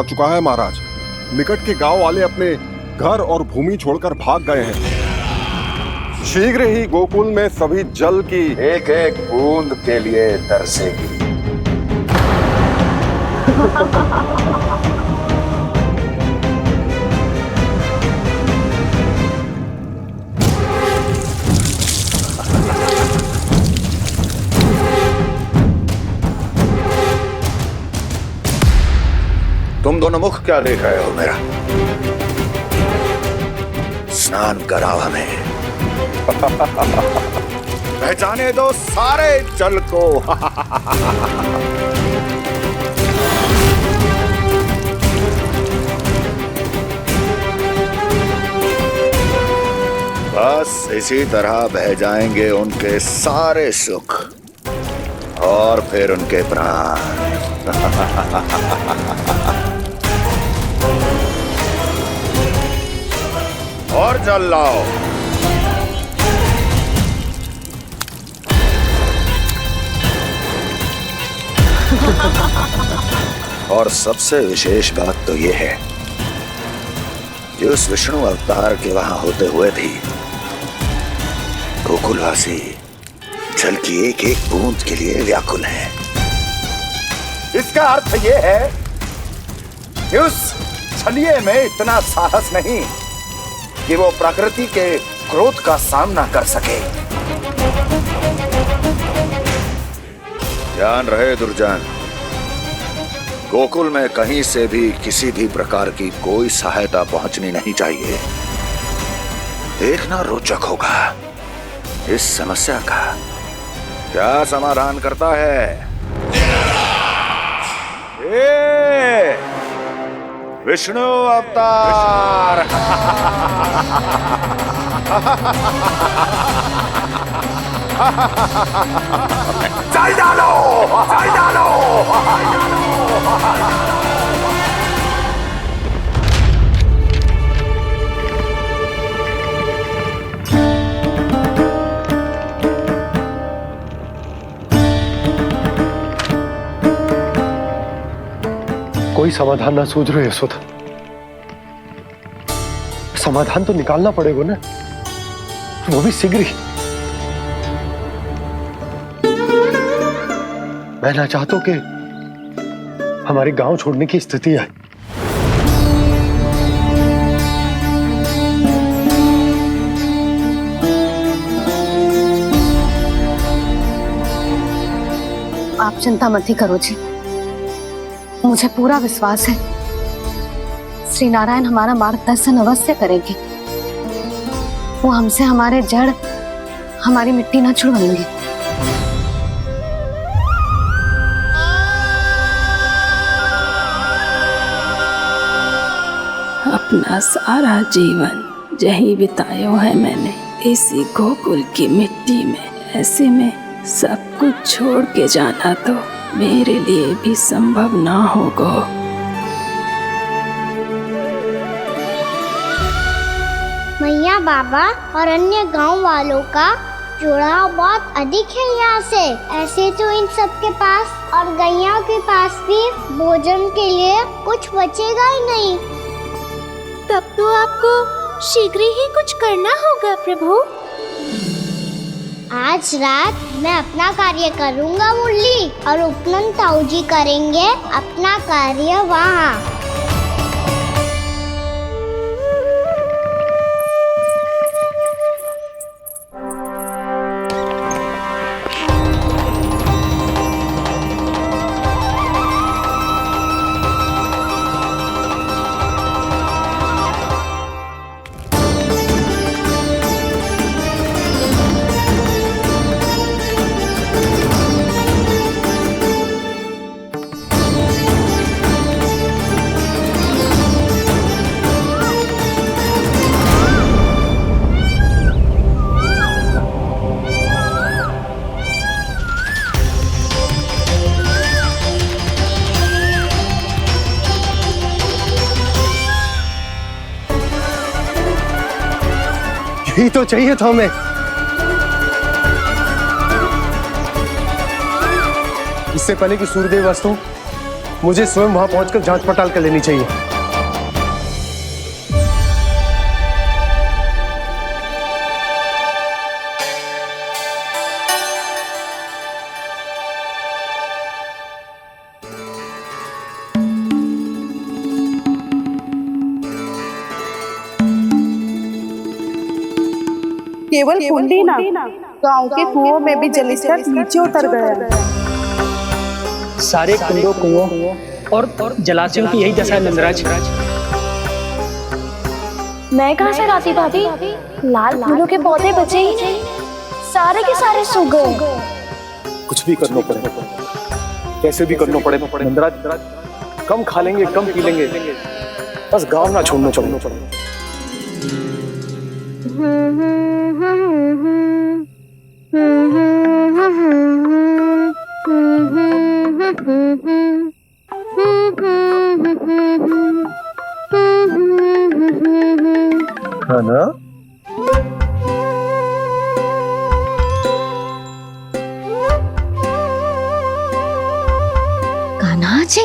चुका है महाराज। निकट के गांव वाले अपने घर और भूमि छोड़कर भाग गए हैं। शीघ्र ही गोकुल में सभी जल की एक एक बूंद के लिए तरसेगी। तुम दोनों मुख क्या देख रहे हो मेरा? स्नान कराओ हमें। पहचाने दो सारे जल को। बस इसी तरह बह जाएंगे उनके सारे सुख और फिर उनके प्राण। और जल लाओ। और सबसे विशेष बात तो यह है कि उस विष्णु अवतार के वहां होते हुए भी गोकुलवासी जल की एक एक बूंद के लिए व्याकुल है। इसका अर्थ यह है कि उस छलिए में इतना साहस नहीं कि वो प्रकृति के क्रोध का सामना कर सके। ध्यान रहे दुर्जन, गोकुल में कहीं से भी किसी भी प्रकार की कोई सहायता पहुंचनी नहीं चाहिए। देखना रोचक होगा इस समस्या का क्या समाधान करता है। विष्णु अवतार। चल डालो, चल डालो। कोई समाधान ना सूझ रहे यशोदा। समाधान तो निकालना पड़ेगा ना, वो भी शीघ्र ही। मैं ना चाहता हूं कि हमारे गांव छोड़ने की स्थिति आए। आप चिंता मत ही करो जी, मुझे पूरा विश्वास है श्री नारायण हमारा मार्गदर्शन अवश्य करेंगे। वो हमसे हमारे जड़, हमारी मिट्टी न छुड़वाएंगे। अपना सारा जीवन यही बिताया है मैंने, इसी गोकुल की मिट्टी में। ऐसे में सब कुछ छोड़ के जाना तो मेरे लिए भी संभव ना होगा। मैया, बाबा और अन्य गांव वालों का जुड़ाव बहुत अधिक है यहाँ से। ऐसे तो इन सब के पास और गैया के पास भी भोजन के लिए कुछ बचेगा ही नहीं। तब तो आपको शीघ्र ही कुछ करना होगा प्रभु। आज रात मैं अपना कार्य करूँगा मुरली, और उपनंद ताऊ जी करेंगे अपना कार्य वहाँ। यही तो चाहिए था हमें। इससे पहले कि सूर्यदेव अस्त हो, मुझे स्वयं वहां पहुंचकर जांच पड़ताल कर लेनी चाहिए। केवल कुंडी ना, गांव के कुओं में भी जलस्तर नीचे उतर गया है। सारे कुंडों कुओं और जलाशयों की यही दशा है नंदराज। मैं कहाँ से लाती भाभी? लाल फूलों के पौधे बचे ही नहीं, सारे के सारे सूख गए। कुछ भी करना पड़ेगा, कैसे भी करना पड़ेगा नंदराज। कम खा लेंगे, कम पी लेंगे, बस गांव ना छोड़ना चाहिए। है ना? कान्हा जी,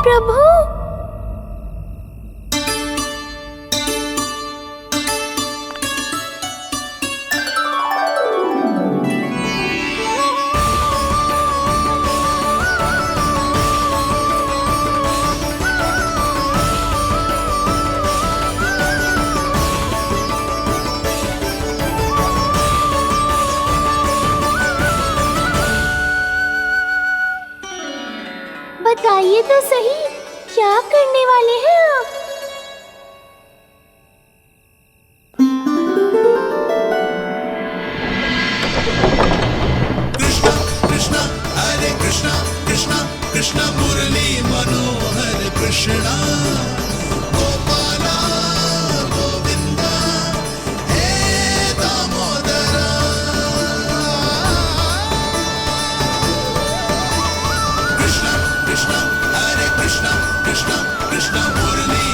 प्रभु, बताइए तो सही, क्या करने वाले हैं आप? कृष्णा कृष्णा हरे कृष्णा कृष्णा कृष्णा मुरली मनोहर कृष्णा गोपाला गोविंदा हे दामोदरा। कृष्णा कृष्णा हरे कृष्णा कृष्णा कृष्णा मुरली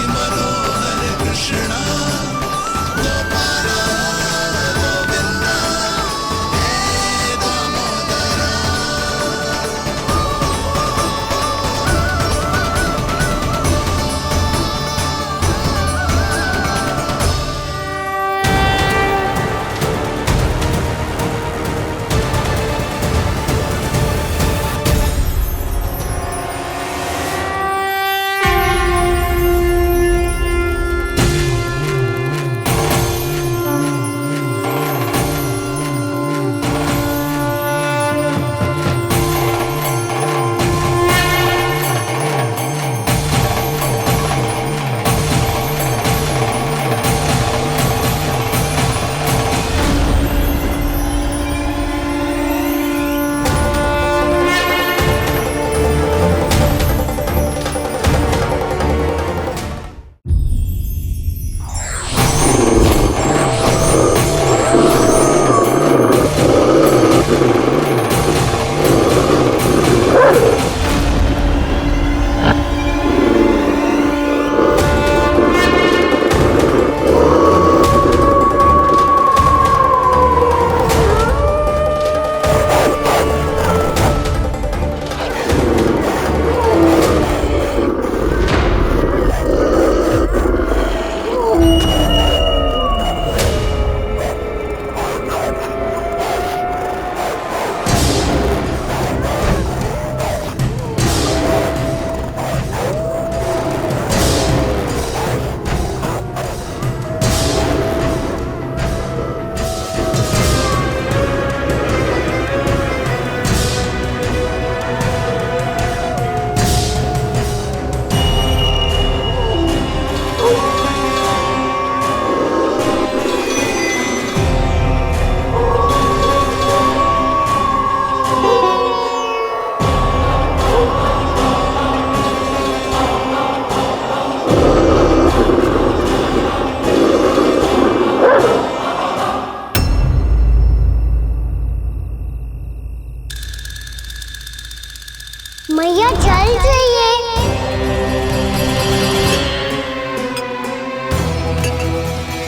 मैया चल जाइए।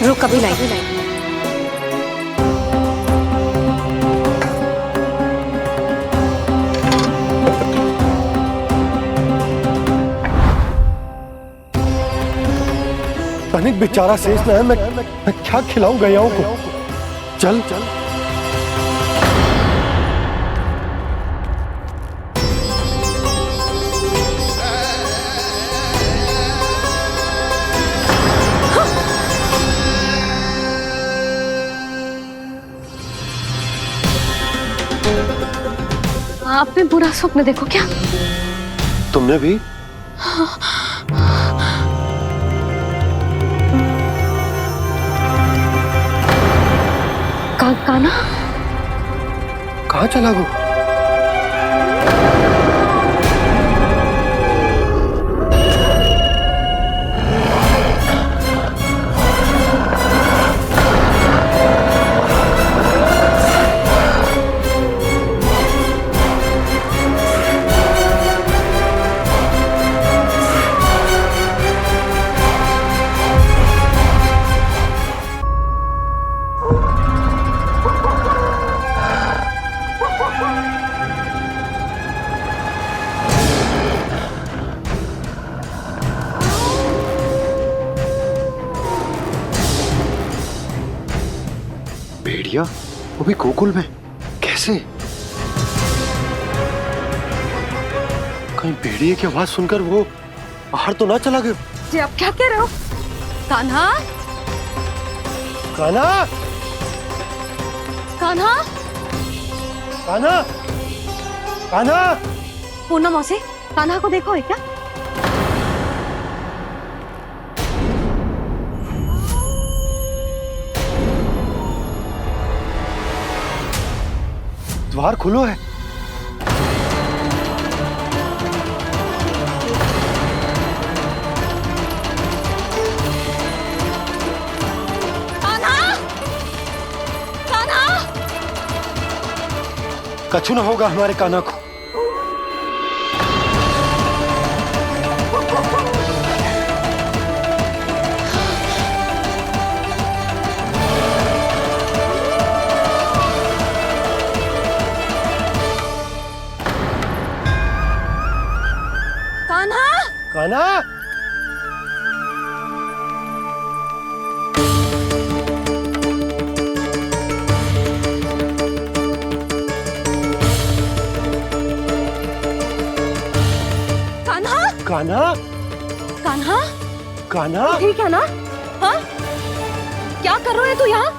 रुक अभी लाई। तनिक बेचारा शेष न है, मैं क्या खिलाऊं गयाओं को। चल चल आपने बुरा स्वप्न देखो क्या? तुमने भी? काना कहाँ चला गो? भेड़िया वो भी गोकुल में कैसे? कहीं भेड़िए की आवाज सुनकर वो बाहर तो ना चला गया? जी आप क्या कह रहे हो? कान्हा कान्हा कान्हा कान्हा कान्हा। पूनम मौसी, कान्हा को देखो है क्या? द्वार खुलो है। कान्हा कान्हा। कछु ना होगा हमारे कान्हा को। कान्हा कान्हा कान्हा कान्हा कान्हा। ठीक है ना? हाँ क्या कर रहे हो तू यहाँ?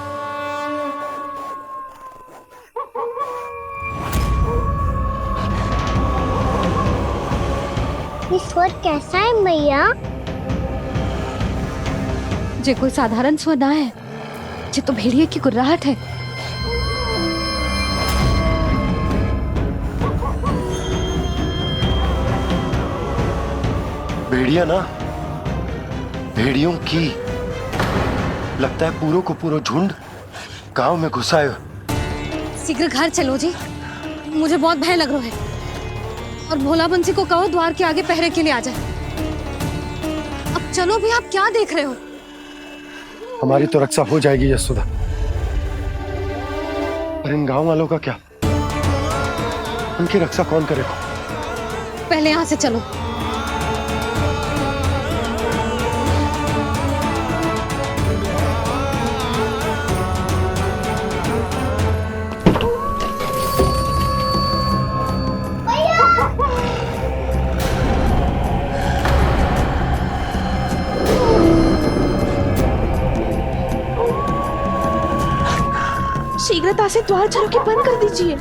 ये स्वर कैसा है मैया? जे कोई साधारण स्वर ना है, जे तो भेड़िए की गुर्राहट है। भेड़िया ना, भेड़ियों की लगता है पूरो को पूरो झुंड गांव में घुसा है। शीघ्र घर चलो जी, मुझे बहुत भय लग रहा है। और भोला बंसी को कहो द्वार के आगे पहरे के लिए आ जाए। अब चलो भी, आप क्या देख रहे हो? हमारी तो रक्षा हो जाएगी यशोदा, पर इन गांव वालों का क्या? उनकी रक्षा कौन करेगा? पहले यहाँ से चलो। शीघ्रता से द्वार झरोखे बंद कर दीजिए।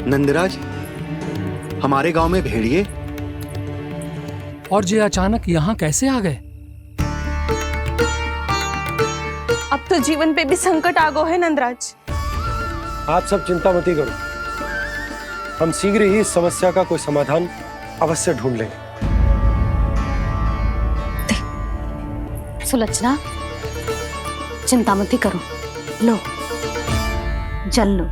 नंदराज, हमारे गांव में भेड़िए? और ये अचानक यहाँ कैसे आ गए? अब तो जीवन पे भी संकट आ गो है नंदराज। आप सब चिंता मत करो, हम शीघ्र ही इस समस्या का कोई समाधान अवश्य ढूंढ लेंगे। सुलक्षणा, चिंता मत करो, लो जल लो।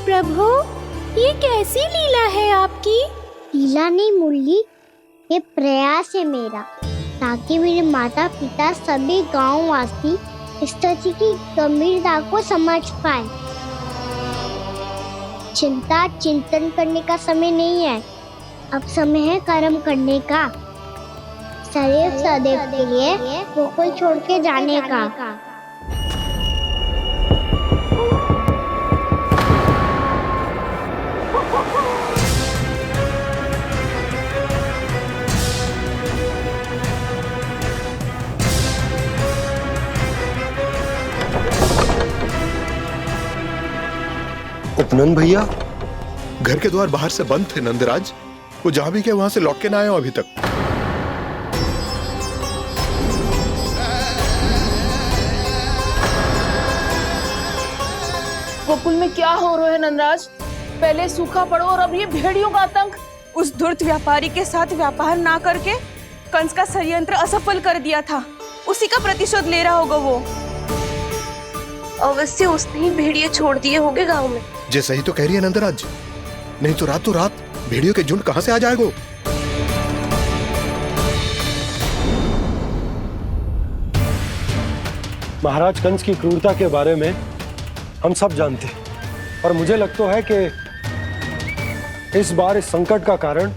प्रभु, ये कैसी लीला है आपकी? लीला नहीं मुरली, ये प्रयास है मेरा, ताकि मेरे माता पिता सभी गांव वासी स्थिति की गंभीरता को समझ पाए। चिंता चिंतन करने का समय नहीं है, अब समय है कर्म करने का, सदैव सदैव के लिए गोकुल छोड़ के जाने का। उपनंद भैया, घर के द्वार बाहर से बंद थे नंदराज, वो जहां भी गए वहां से लौट के ना आए हो अभी तक। गोकुल में क्या हो रहा है नंदराज? पहले सूखा पड़ो और अब ये भेड़ियों का आतंक। उस धूर्त व्यापारी के साथ व्यापार ना करके कंस का षड्यंत्र असफल कर दिया था, उसी का प्रतिशोध ले रहा होगा वो। अवश्य उसने ही भेड़िए छोड़ दिए होंगे गांव में। जैसा ही तो कह रही है नंदराज, नहीं तो रात भेड़ियों के झुंड कहां से आ जाएगा? महाराज कंस की क्रूरता के बारे में हम सब जानते हैं, और मुझे लगता है कि इस बार इस संकट का कारण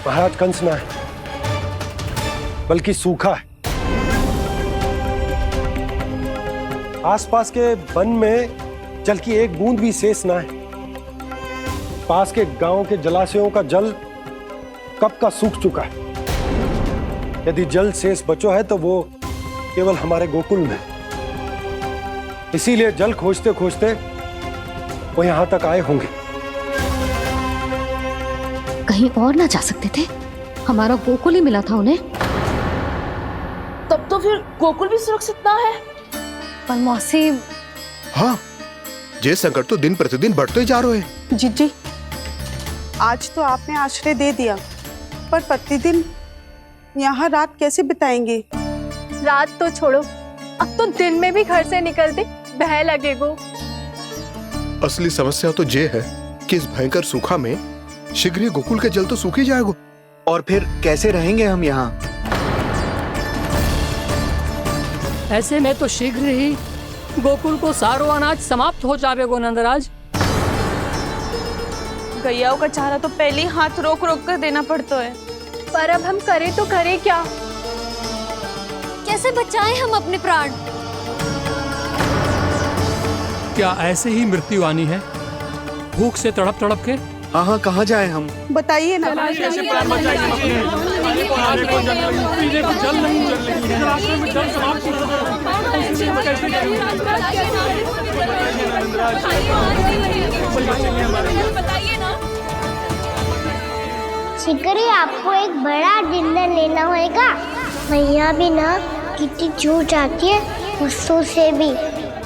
महाराज कंस ना है, बल्कि सूखा है। आसपास के वन में जल की एक बूंद भी शेष ना है। पास के गांव के जलाशयों का जल कब का सूख चुका है। यदि जल शेष बचो है तो वो केवल हमारे गोकुल में। इसीलिए जल खोजते खोजते वो यहां तक आए होंगे। कहीं और ना जा सकते थे? हमारा गोकुल ही मिला था उन्हें। तब तो फिर गोकुल भी सुरक्षित ना है। पर मौसी, हाँ, ये संकट तो दिन प्रतिदिन बढ़ते ही जा रहे हैं। जीजी, आज तो आपने आश्रय दे दिया, पर प्रतिदिन यहाँ रात कैसे बिताएंगे? रात तो छोड़ो, अब तो दिन में भी घर से निकलते भय लगेगो। असली समस्या तो ये है कि इस भयंकर सूखा में शीघ्र ही गोकुल के जल तो सूख ही जाएगा। और फिर कैसे रहेंगे हम यहाँ? ऐसे में तो शीघ्र ही गोकुल को सारो अनाज समाप्त हो जाएगा नंदराज। गैयाओं का चारा तो पहले ही हाथ रोक रोक कर देना पड़ता है। पर अब हम करें तो करें क्या? कैसे बचाएं हम अपने प्राण? क्या ऐसे ही मृत्यु आनी है, भूख से तड़प तड़प के? हाँ, कहाँ जाएं हम? बताइए ना। शीघ्र ही आपको एक बड़ा डिनर लेना होगा। मैया भी ना कितनी जूझ जाती है गुस्सों से भी।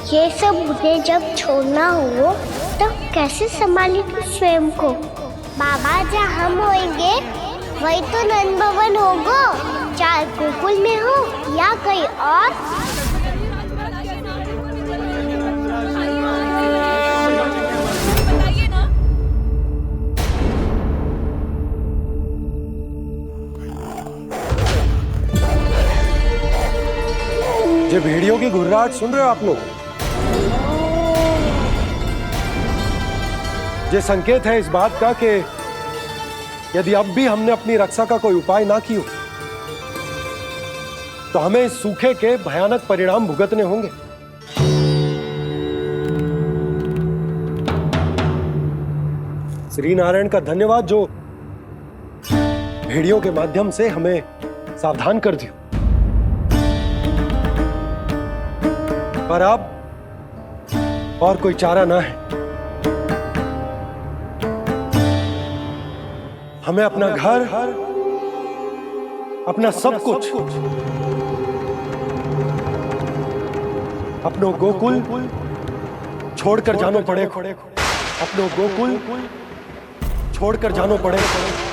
ये सब उन्हें जब छोड़ना हो तो कैसे संभाले तू स्वयं को? बाबा जहाँ हम होंगे वही तो नंद भवन होगा, चाहे गोकुल में हो या कहीं और। ये भेड़ियों की घुर्राहट सुन रहे हो आप लोग? ये संकेत है इस बात का कि यदि अब भी हमने अपनी रक्षा का कोई उपाय ना किया तो हमें इस सूखे के भयानक परिणाम भुगतने होंगे। श्री नारायण का धन्यवाद जो भेड़ियों के माध्यम से हमें सावधान कर दिया। पर अब और कोई चारा ना है। हमें अपना घर, अपना सब कुछ, अपनो गोकुल छोड़कर जानो पड़ेगा। अपनो गोकुल छोड़कर जानो पड़ेगा।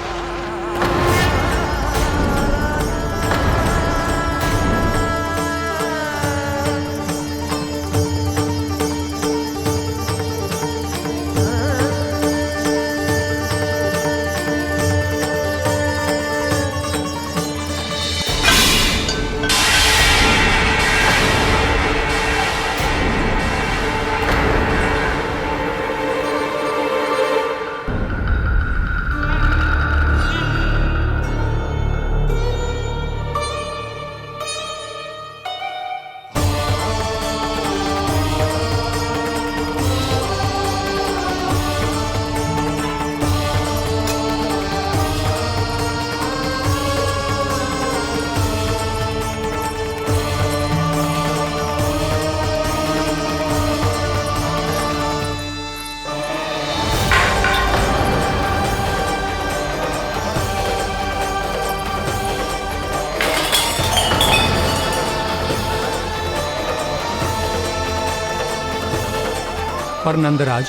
पर नंदराज,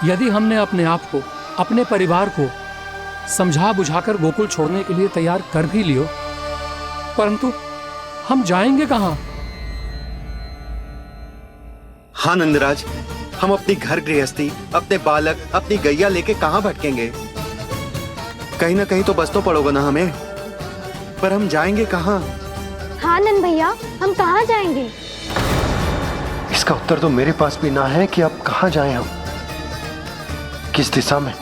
यदि हमने अपने आप को, अपने परिवार को समझा बुझाकर गोकुल छोड़ने के लिए तैयार कर भी लियो, परंतु हम जाएंगे कहां? हाँ नंदराज, हम अपनी घर गृहस्थी, अपने बालक, अपनी गैया लेके कहां भटकेंगे? कहीं ना कहीं तो बस तो पड़ोगा ना हमें, पर हम जाएंगे कहां? हाँ नंद भैया, हम कहाँ जाएंगे? इसका उत्तर तो मेरे पास भी ना है कि अब कहां जाएं हम, किस दिशा में,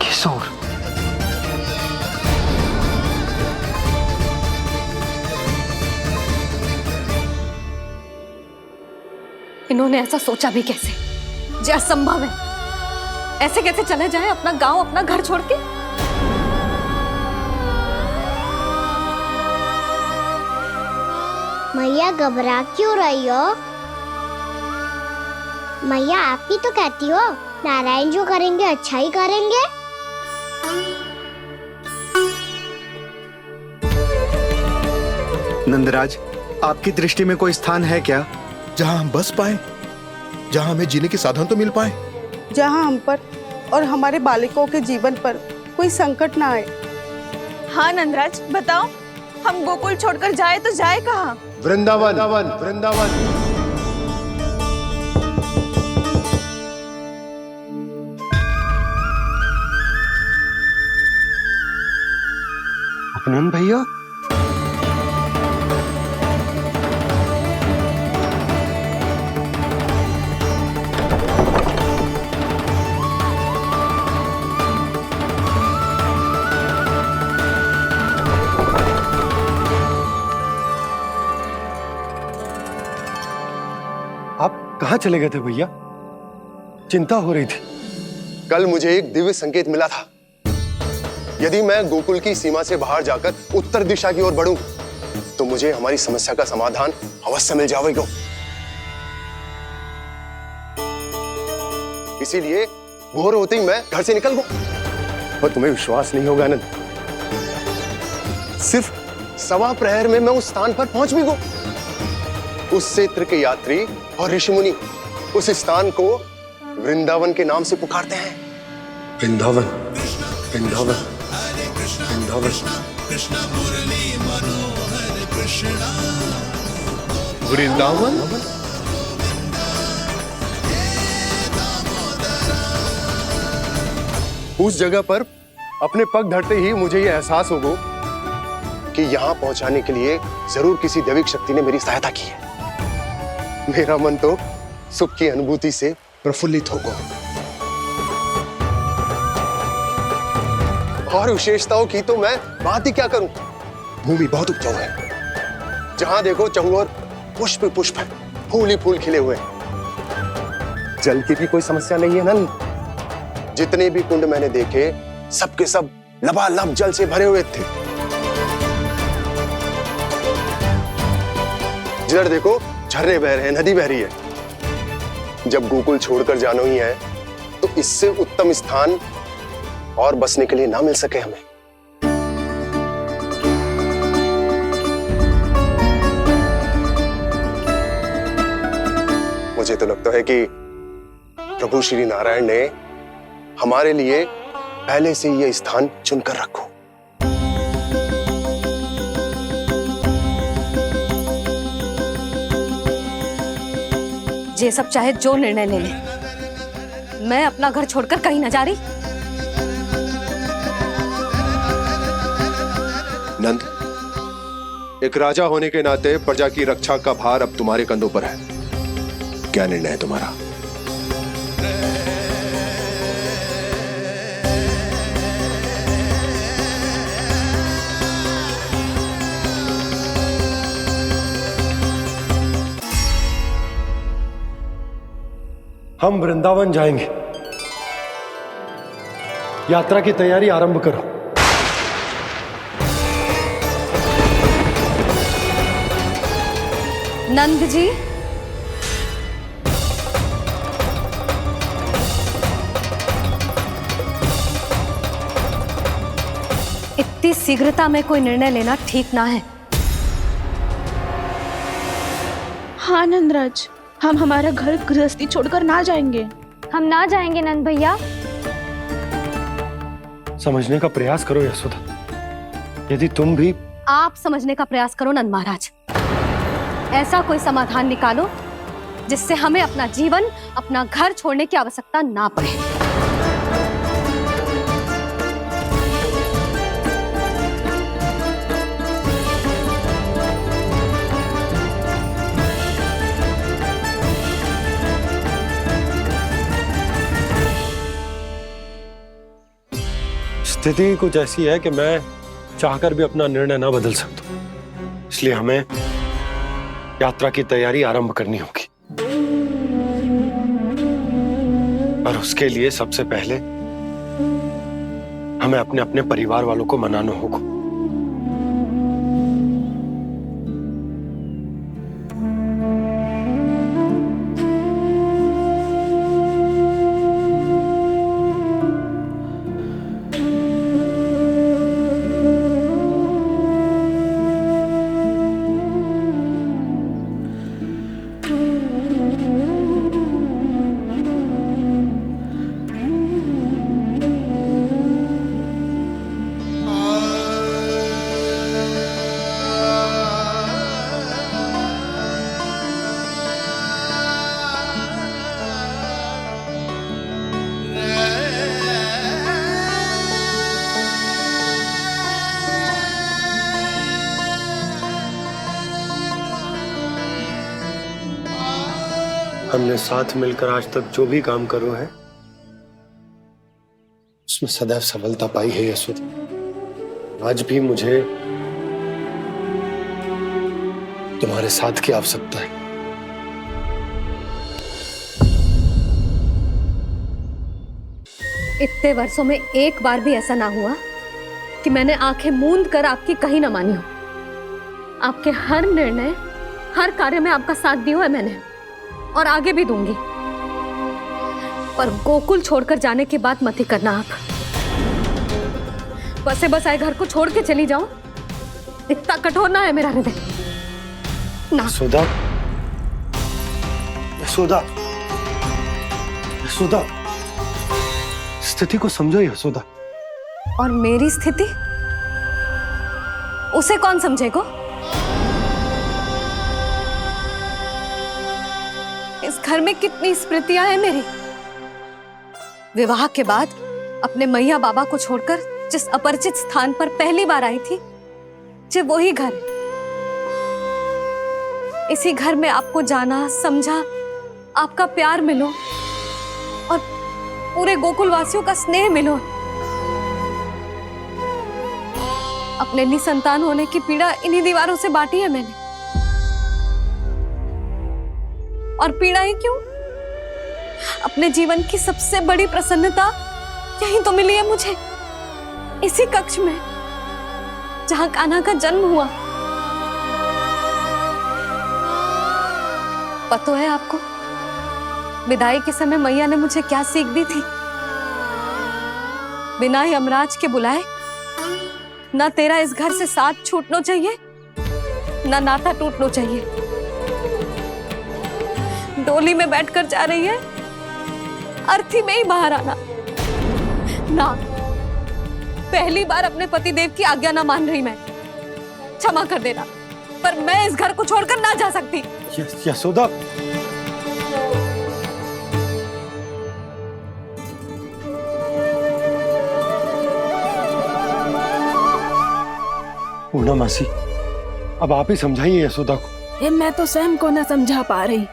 किस ओर। इन्होंने ऐसा सोचा भी कैसे? जो असंभव है। ऐसे कैसे चले जाएं अपना गांव, अपना घर छोड़ के? मैया घबरा क्यों रही हो? मैया आप ही तो कहती हो नारायण जो करेंगे अच्छा ही करेंगे। नंदराज, आपकी दृष्टि में कोई स्थान है क्या जहां हम बस पाए, जहां हमें जीने के साधन तो मिल पाए, जहां हम पर और हमारे बालकों के जीवन पर कोई संकट ना आए? हाँ नंदराज, बताओ, हम गोकुल छोड़कर जाए तो जाए कहाँ? वृंदावन, वृंदावन। उपनंद भैया, आप कहाँ चले गए थे भैया? चिंता हो रही थी। कल मुझे एक दिव्य संकेत मिला था। यदि मैं गोकुल की सीमा से बाहर जाकर उत्तर दिशा की ओर बढ़ूं, तो मुझे हमारी समस्या का समाधान अवश्य मिल जाएगा। इसीलिए भोर होते ही मैं घर से निकल गया। और तुम्हें विश्वास नहीं होगा आनंद, सिर्फ 1.25 प्रहर में मैं उस स्थान पर पहुंच भी गया। उस क्षेत्र के यात्री और ऋषि मुनि उस स्थान को वृंदावन के नाम से पुकारते हैं। वृंदावन, वृंदावन, वृंदावन। कृष्ण मुरली मनोहर कृष्णा। वृंदावन। उस जगह पर अपने पग धरते ही मुझे यह एहसास होगा कि यहां पहुंचाने के लिए जरूर किसी दैविक शक्ति ने मेरी सहायता की है। मेरा मन तो सुख की अनुभूति से प्रफुल्लित होगा। और विशेषताओं की तो मैं बात ही क्या करूं। भूमि बहुत उपजाऊ है, जहां देखो चहुओर पुष्प पुष्प है, फूल ही फूल खिले हुए हैं। जल की भी कोई समस्या नहीं है नंद। जितने भी कुंड मैंने देखे, सबके सब लबालब जल से भरे हुए थे। जिधर देखो झरने बह रहे हैं, नदी बह रही है। जब गोकुल छोड़कर जाना ही है तो इससे उत्तम स्थान और बसने के लिए ना मिल सके हमें। मुझे तो लगता है कि प्रभु श्री नारायण ने हमारे लिए पहले से यह स्थान चुनकर रखो। ये सब चाहे जो निर्णय ले ले, मैं अपना घर छोड़कर कहीं न जा रही। नंद, एक राजा होने के नाते प्रजा की रक्षा का भार अब तुम्हारे कंधों पर है। क्या निर्णय है तुम्हारा? हम वृंदावन जाएंगे। यात्रा की तैयारी आरंभ करो। नंद जी, इतनी शीघ्रता में कोई निर्णय लेना ठीक ना है। हाँ नंदराज, हम हमारा घर गृहस्थी छोड़कर ना जाएंगे। हम ना जाएंगे नंद भैया। समझने का प्रयास करो यशोदा। यदि तुम भी आप समझने का प्रयास करो नंद महाराज। ऐसा कोई समाधान निकालो जिससे हमें अपना जीवन, अपना घर छोड़ने की आवश्यकता ना पड़े। स्थिति कुछ ऐसी है कि मैं चाहकर भी अपना निर्णय ना बदल सकता, इसलिए हमें यात्रा की तैयारी आरंभ करनी होगी। और उसके लिए सबसे पहले हमें अपने अपने परिवार वालों को मनाना होगा। हमने साथ मिलकर आज तक जो भी काम करो है उसमें सदैव सफलता पाई है यशोदा। आज भी मुझे तुम्हारे साथ की आवश्यकता है। इतने वर्षों में एक बार भी ऐसा ना हुआ कि मैंने आंखें मूंद कर आपकी कहीं ना मानी हो। आपके हर निर्णय, हर कार्य में आपका साथ दिया है मैंने, और आगे भी दूंगी। पर गोकुल छोड़कर जाने की बात मत ही करना आप। बसे बसाए घर को छोड़ के चली जाऊं, इतना कठोर ना है मेरा हृदय ना। यशोदा, यशोदा, यशोदा, स्थिति को समझो यशोदा। और मेरी स्थिति उसे कौन समझेगा? इस घर में कितनी स्मृतियां हैं मेरी। विवाह के बाद अपने मैया बाबा को छोड़कर जिस अपरिचित स्थान पर पहली बार आई थी, जो वही घर। इसी घर में आपको जाना, समझा, आपका प्यार मिलो और पूरे गोकुल वासियों का स्नेह मिलो। अपने निसंतान होने की पीड़ा इन्हीं दीवारों से बांटी है मैंने। और पीड़ा ही क्यों? अपने जीवन की सबसे बड़ी प्रसन्नता यहीं तो मिली है मुझे, इसी कक्ष में जहां कान्हा का जन्म हुआ। पता है आपको विदाई के समय मैया ने मुझे क्या सीख दी थी? बिना यमराज के बुलाए ना तेरा इस घर से साथ छूटना चाहिए, ना नाता टूटना चाहिए। डोली में बैठकर जा रही है, अर्थी में ही बाहर आना ना। पहली बार अपने पति देव की आज्ञा ना मान रही मैं, क्षमा कर देना, पर मैं इस घर को छोड़कर ना जा सकती। यशोदा, पूना मासी, अब आप ही समझाइए यशोदा को। ये मैं तो स्वयं को न समझा पा रही,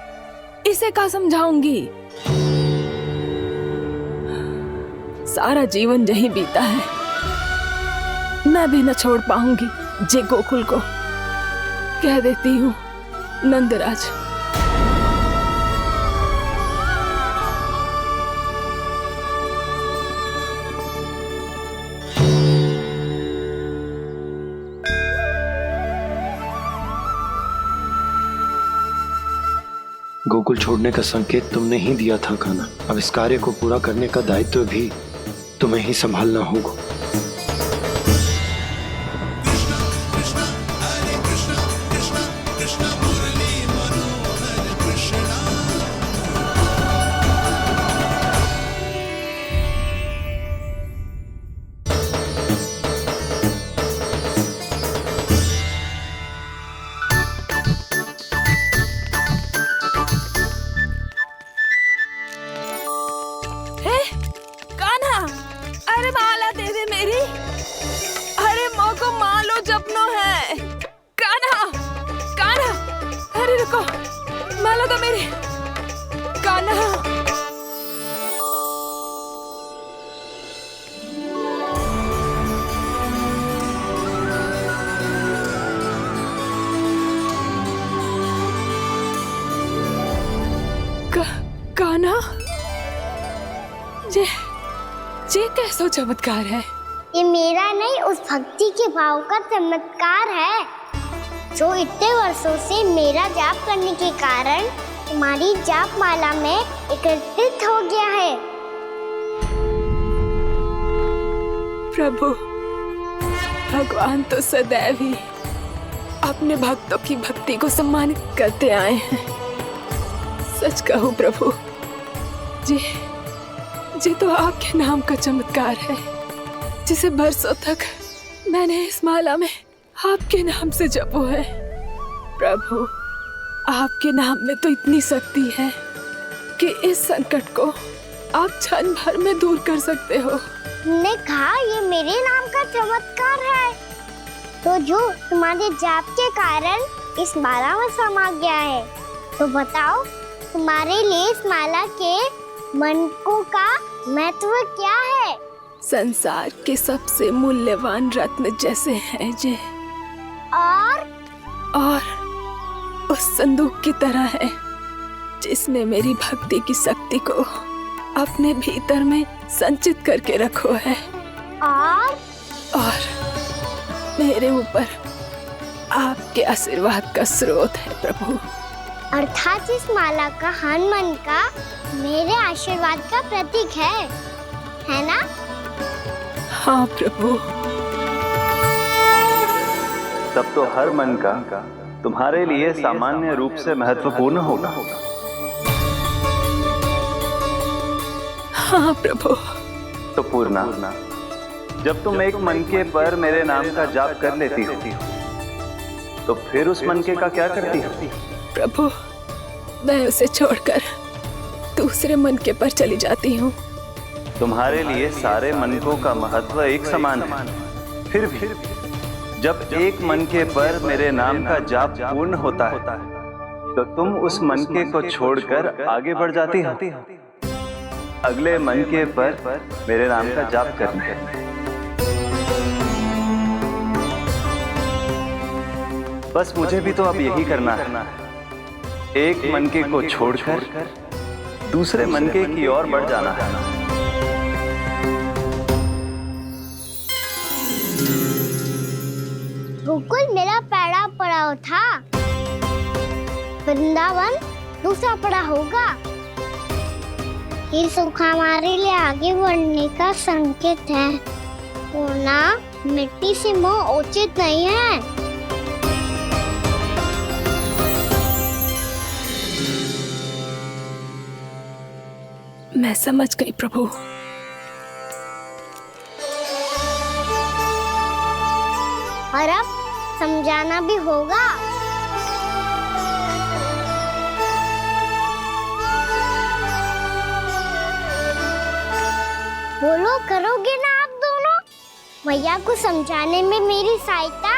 इसे क्या समझाऊंगी? सारा जीवन यही बीता है, मैं भी न छोड़ पाऊंगी। जे गोकुल को कह देती हूँ नंदराज। गोकुल छोड़ने का संकेत तुमने ही दिया था कान्हा। अब इस कार्य को पूरा करने का दायित्व भी तुम्हें ही संभालना होगा। ये कैसा चमत्कार है? ये मेरा नहीं, उस भक्ति के भाव का चमत्कार है जो इतने वर्षों से मेरा जाप करने के कारण तुम्हारी जाप माला में एकत्रित हो गया है। प्रभु, भगवान तो सदैव ही अपने भक्तों की भक्ति को सम्मानित करते आए हैं। सच कहूं प्रभु, जी तो आपके नाम का चमत्कार है, जिसे बरसों तक मैंने इस माला में आपके नाम से जपो है। प्रभु, आपके नाम में तो इतनी शक्ति है कि इस संकट को आप क्षण भर में दूर कर सकते हो। तुमने कहा ये मेरे नाम का चमत्कार है, तो जो तुम्हारे जाप के कारण इस माला में समा गया है, तो बताओ तुम्हारे लिए इस माला के मनकों का महत्व क्या है? संसार के सबसे मूल्यवान रत्न जैसे हैं जे, और उस संदूक की तरह है जिसने मेरी भक्ति की शक्ति को अपने भीतर में संचित करके रखो है, और मेरे ऊपर आपके आशीर्वाद का स्रोत है प्रभु। अर्थात इस माला का हनुमान का मेरे आशीर्वाद का प्रतीक है ना? हाँ प्रभु। तब तो हर मन का तुम्हारे लिए सामान्य रूप से महत्वपूर्ण होगा। हाँ प्रभु। तो पूर्णा, जब तुम एक मनके पर मेरे नाम का जाप कर लेती हो, तो फिर उस मनके का क्या करती हो? प्रभु, मैं उसे छोड़कर दूसरे मनके पर चली जाती हूँ। तुम्हारे लिए सारे मनकों का महत्व एक समान है, फिर भी जब एक मनके पर मेरे नाम का जाप पूर्ण होता है, तो तुम उस मनके को छोड़कर आगे बढ़ जाती हो अगले मनके पर मेरे नाम का जाप करने। बस मुझे भी तो अब यही करना है, एक मनके को छोड़कर दूसरे मनके की ओर बढ़ जाना है। गोकुल मेरा पैड़ा पड़ा था, वृंदावन दूसरा पड़ा होगा। ये सुख हमारे लिए आगे बढ़ने का संकेत है। वरना मिट्टी से मोह उचित नहीं है। मैं समझ गई प्रभु। और अब समझाना भी होगा। बोलो, करोगे ना आप दोनों? भैया को समझाने में मेरी सहायता?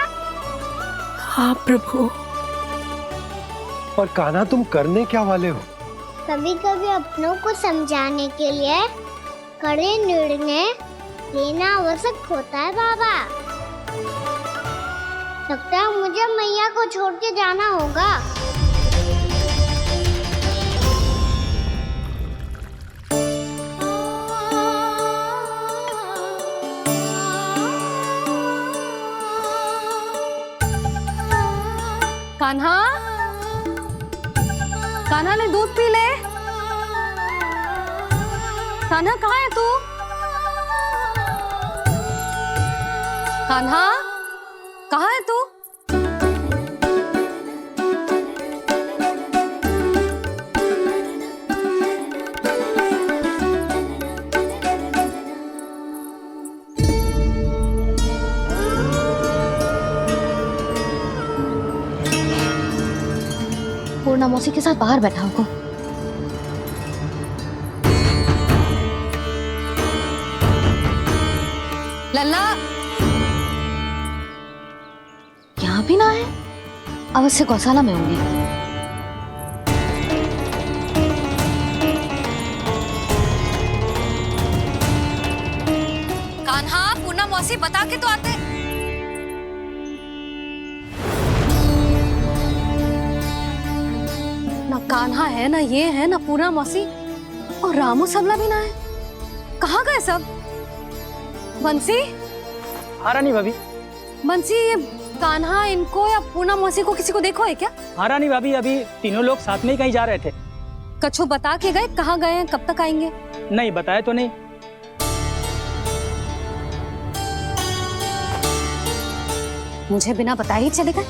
हाँ प्रभु। और कान्हा, तुम करने क्या वाले हो? कभी कभी अपनों को समझाने के लिए कड़े निर्णय लेना आवश्यक होता है बाबा। लगता है मुझे मैया को छोड़ के जाना होगा। कान्हा, कान्हा ने दूध पी ले। कान्हा कहाँ है तू? कान्हा कहाँ है तू? पूर्णा मौसी के साथ बाहर बैठा होगा। लल्ला यहाँ भी ना है, अवश्य गौशाला में होंगे। कान्हा, पूर्णा मौसी बता के तो आते। ना कान्हा है, ना ये है, ना पूर्णा मौसी, और रामू सबला भी ना है। कहाँ गए सब? बंसी? हाँ रानी भाभी। बंसी, ये कान्हा इनको या पूर्णा मौसी को किसी को देखो है क्या? हाँ रानी भाभी, अभी तीनों लोग साथ में ही कहीं जा रहे थे। कछु बता के गए कहाँ गए हैं, कब तक आएंगे? नहीं बताया तो नहीं। मुझे बिना बताए ही चले गए।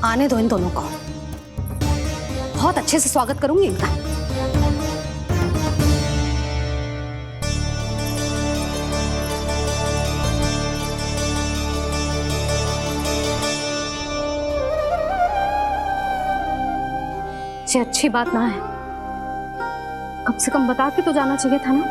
आने दो इन दोनों को, बहुत अच्छे से स्वागत करूंगी इनका। ये अच्छी बात ना है, कम से कम बता के तो जाना चाहिए था ना।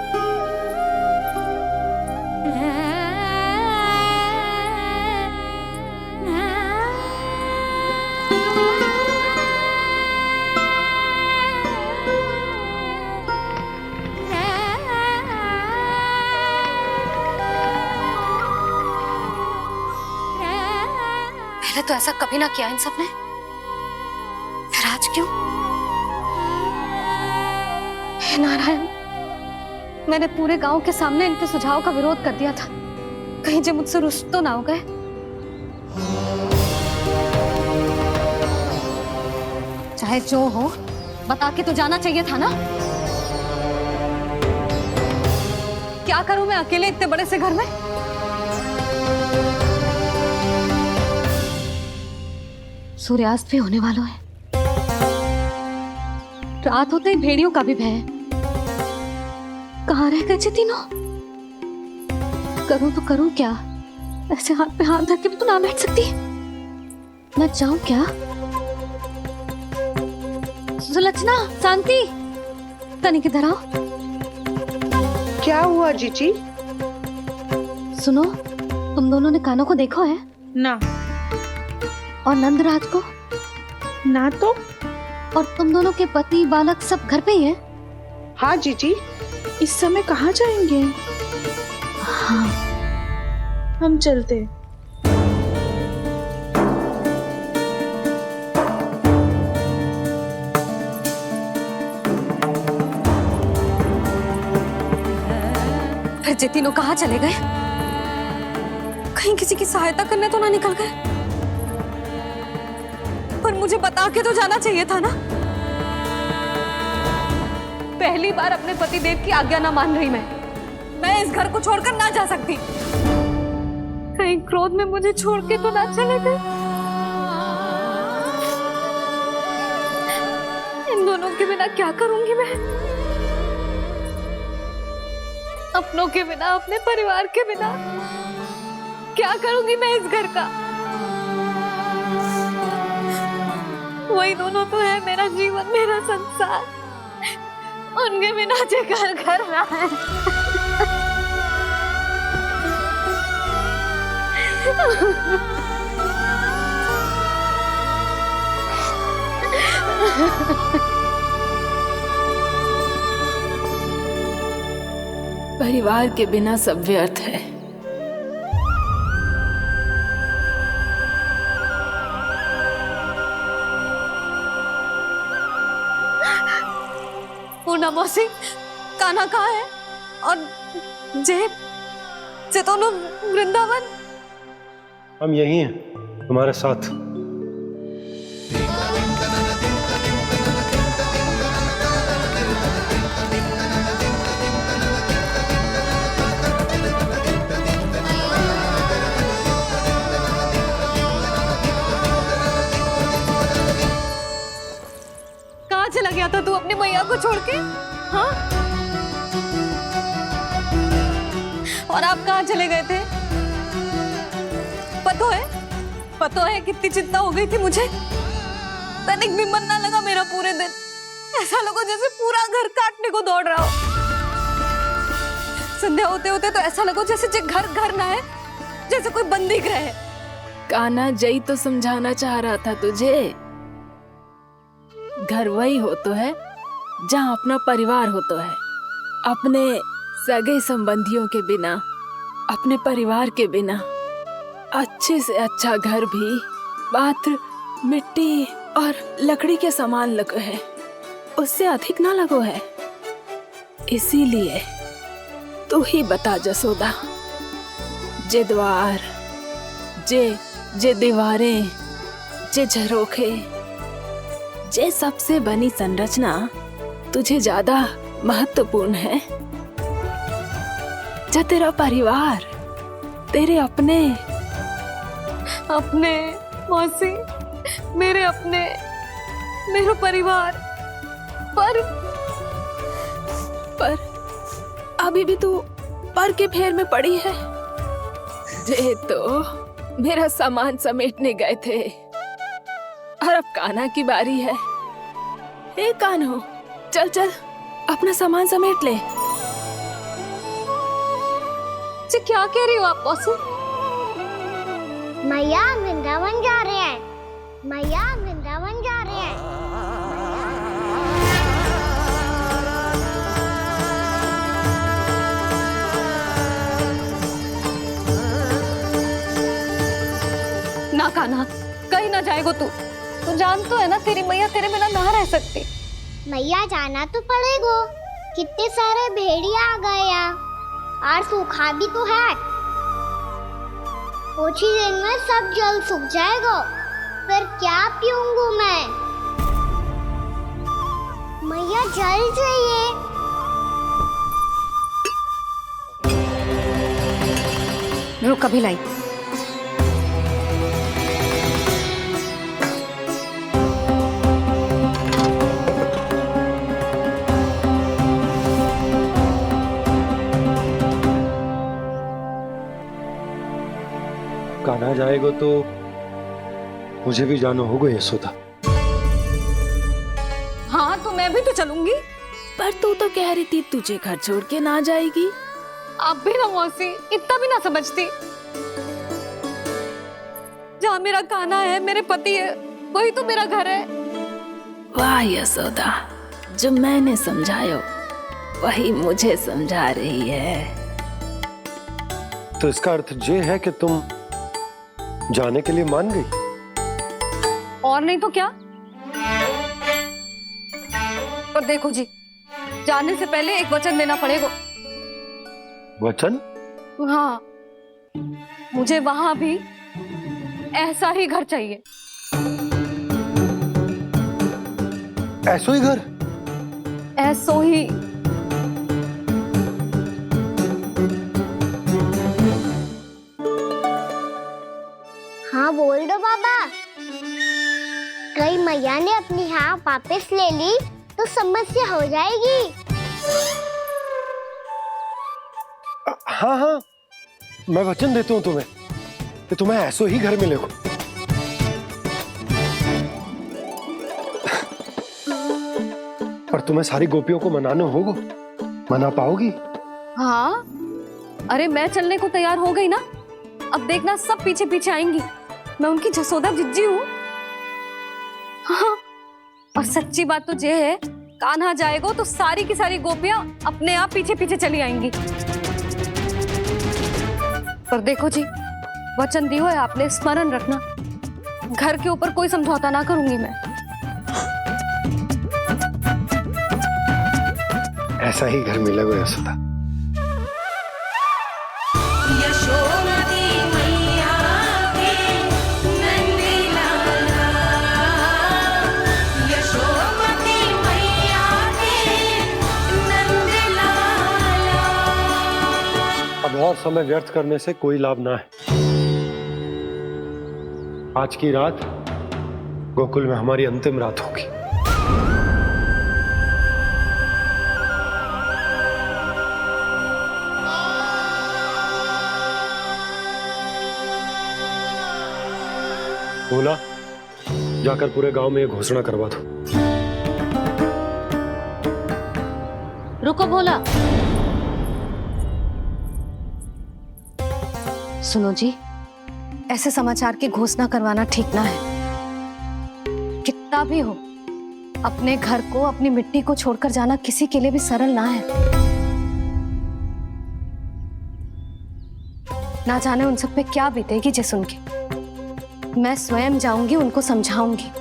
पहले तो ऐसा कभी ना किया इन सब ने, फिर आज क्यों? हे नारायण, मैंने पूरे गांव के सामने इनके सुझाव का विरोध कर दिया था, कहीं जो मुझसे रुष्ट तो ना हो गए। चाहे जो हो, बता के तो जाना चाहिए था ना। क्या करूं मैं अकेले इतने बड़े से घर में? सूर्यास्त भी होने वाला है, रात होते ही भेड़ियों का भी भय है। कहाँ रह गए तीनों? करूं तो करूं क्या? ऐसे हाथ पे हाथ धर के भी तो ना बैठ सकती। मैं जाऊं क्या? सुलक्षणा, शांति, तनिक इधर आओ। क्या हुआ जीजी? सुनो, तुम दोनों ने कान्हा को देखा है? ना। और नंदराज को? ना तो। और तुम दोनों के पति बालक सब घर पे ही है? हाँ जीजी। इस समय कहाँ जाएंगे? हाँ। हम चलते। फिर जे तीनों कहाँ चले गए? कहीं किसी की सहायता करने तो ना निकल गए? पर मुझे बता के तो जाना चाहिए था ना। पहली बार अपने पति देव की आज्ञा ना मान रही मैं इस घर को छोड़कर ना जा सकती। कहीं क्रोध में मुझे छोड़ के तो ना चले गए। इन दोनों के बिना क्या करूंगी मैं? अपनों के बिना, अपने परिवार के बिना क्या करूंगी मैं इस घर का? वही दोनों तो है मेरा जीवन, मेरा संसार। उनके बिना जे घर घर रहा है। परिवार के बिना सब व्यर्थ है। पूर्णा मौसी, कान्हा कहाँ है? और जे दोनों वृंदावन? हम यही हैं, तुम्हारे साथ। कहाँ चला गया था तू अपनी मैया को छोड़ के? हाँ? और आप कहाँ चले गए थे? पता है कितनी चिंता हो गई थी मुझे। तनिक भी मन ना लगा मेरा पूरे दिन। ऐसा लगा जैसे पूरा घर काटने को दौड़ रहा हो। संध्या होते होते तो ऐसा लगा जैसे घर घर ना है, जैसे कोई बंदी गृह है। कान्हा जई तो समझाना चाह रहा था तुझे। घर वही हो तो है जहाँ अपना परिवार हो तो है। अपने सगे संबंधियों के बिना, अपने परिवार के बिना अच्छे से अच्छा घर भी पात्र मिट्टी और लकड़ी के समान लगो है, उससे अधिक ना लगो है। इसीलिए तू ही बता जसोदा, जे द्वार, जे दीवारें, जे झरोखे, जे सबसे बनी संरचना तुझे ज्यादा महत्वपूर्ण है? जो तेरा परिवार, तेरे अपने मौसी, मेरा परिवार, पर अभी भी तू पर के फेर में पड़ी है। जे तो मेरा सामान समेटने गए थे और अब कान्हा की बारी है। हे कान्हो, चल चल अपना सामान समेट ले। जी क्या कह रही हो आप मौसी? मैया वृंदावन जा रहे हैं। मैया वृंदावन जा रहे हैं। ना कान्हा, कहीं ना जाएगो तू जान तो है ना तेरी मैया तेरे बिना ना रह सकती। मैया जाना तो पड़ेगा। कितने सारे भेड़िया आ गए यहाँ, और सूखा भी तो है। कुछ ही दिन में सब जल सूख जाएगा, फिर क्या पीऊंगा मैं? मैया जल चाहिए। रुक अभी लाई। कान्हा जाएगा तो मुझे भी जाना होगा यशोदा। हाँ तो मैं भी तो चलूंगी। पर तू तो कह रही थी तुझे घर छोड़ के ना जाएगी। आप भी ना मौसी, इतना भी ना समझती। जहाँ मेरा कान्हा है, मेरे पति है, वही तो मेरा घर है। वाह यशोदा, जो मैंने समझाया वही मुझे समझा रही है। तो इसका अर्थ ये है कि तुम जाने के लिए मान गई? और नहीं तो क्या। पर देखो जी, जाने से पहले एक वचन देना पड़ेगा। वचन? हाँ, मुझे वहां भी ऐसा ही घर चाहिए। ऐसा ही घर? ऐसो ही। हाँ बोल दो बाबा। कहीं मैया ने अपनी हाँ वापस ले ली तो समस्या हो जाएगी। हाँ हाँ, मैं वचन देता हूँ तुम्हें कि तुम्हें ऐसो ही घर मिलेगा। पर तुम्हें सारी गोपियों को मनाना होगा, मना पाओगी? हाँ, अरे मैं चलने को तैयार हो गई ना। अब देखना सब पीछे पीछे आएंगी। मैं उनकी जसोदा जिज्जी हूँ। हाँ, और सच्ची बात तो ये है, कान्हा जाएगा तो सारी की सारी गोपियां अपने आप पीछे पीछे चली आएंगी। पर देखो जी, वचन दियो है आपने, स्मरण रखना, घर के ऊपर कोई समझौता ना करूंगी मैं। ऐसा ही घर मिलेगा यशोदा। अब और समय व्यर्थ करने से कोई लाभ ना है। आज की रात गोकुल में हमारी अंतिम रात होगी। बोला, जाकर पूरे गांव में ये घोषणा करवा दो। रुको भोला। सुनो जी, ऐसे समाचार की घोषणा करवाना ठीक ना है। कितना भी हो, अपने घर को, अपनी मिट्टी को छोड़कर जाना किसी के लिए भी सरल ना है। ना जाने उन सब पे क्या बीतेगी जे सुन के। मैं स्वयं जाऊंगी, उनको समझाऊंगी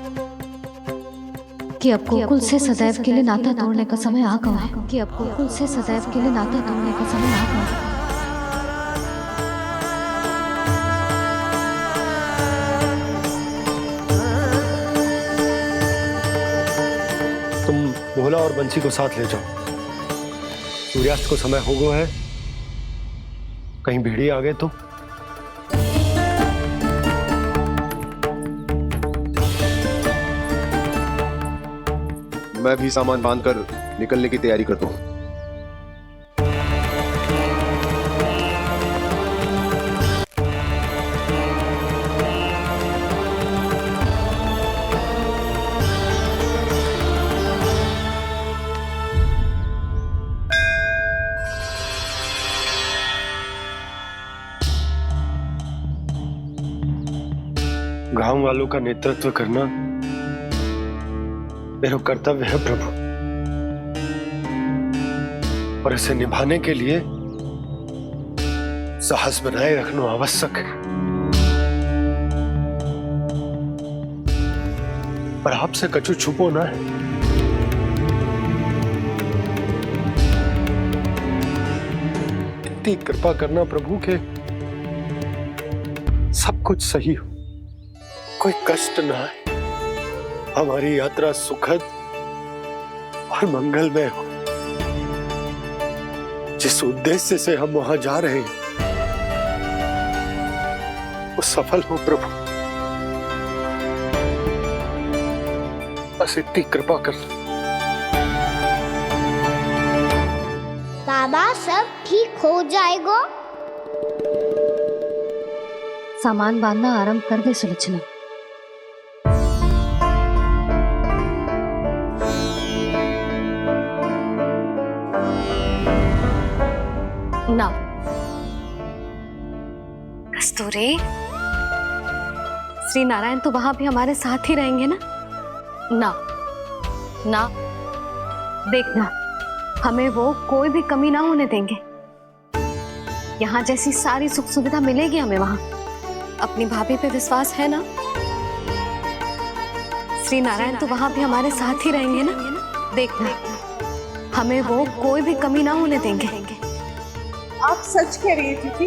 कि अब गोकुल से सदैव के लिए नाता तोड़ने का समय आ गया है। कि अब गोकुल से सदैव के लिए नाता तोड़ने का समय आ गया है। भोला और बंसी को साथ ले जाओ। सूर्यास्त को समय हो गया है, कहीं भीड़ी आ गए तो। मैं भी सामान बांधकर निकलने की तैयारी करता हूँ। गांव वालों का नेतृत्व करना मेरा कर्तव्य है प्रभु, और इसे निभाने के लिए साहस बनाए रखना आवश्यक है। पर आपसे कछु छुपो ना है। इतनी कृपा करना प्रभु के सब कुछ सही हो, कोई कष्ट ना आए, हमारी यात्रा सुखद और मंगलमय हो। जिस उद्देश्य से हम वहां जा रहे हैं वो सफल हो प्रभु, बस इतनी कृपा कर। बाबा सब ठीक हो जाएगा। सामान बांधना आरंभ कर दे सुलोचना। ना कस्तूरी, श्री नारायण तो वहां भी हमारे साथ ही रहेंगे ना? ना ना, देखना, हमें वो कोई भी कमी ना होने देंगे। यहाँ जैसी सारी सुख सुविधा मिलेगी हमें वहां। अपनी भाभी पे विश्वास है ना? श्री नारायण तो वहां भी हमारे साथ ही रहेंगे ना? देखना, हमें वो कोई भी कमी ना होने देंगे। आप सच कह रही है जीजी।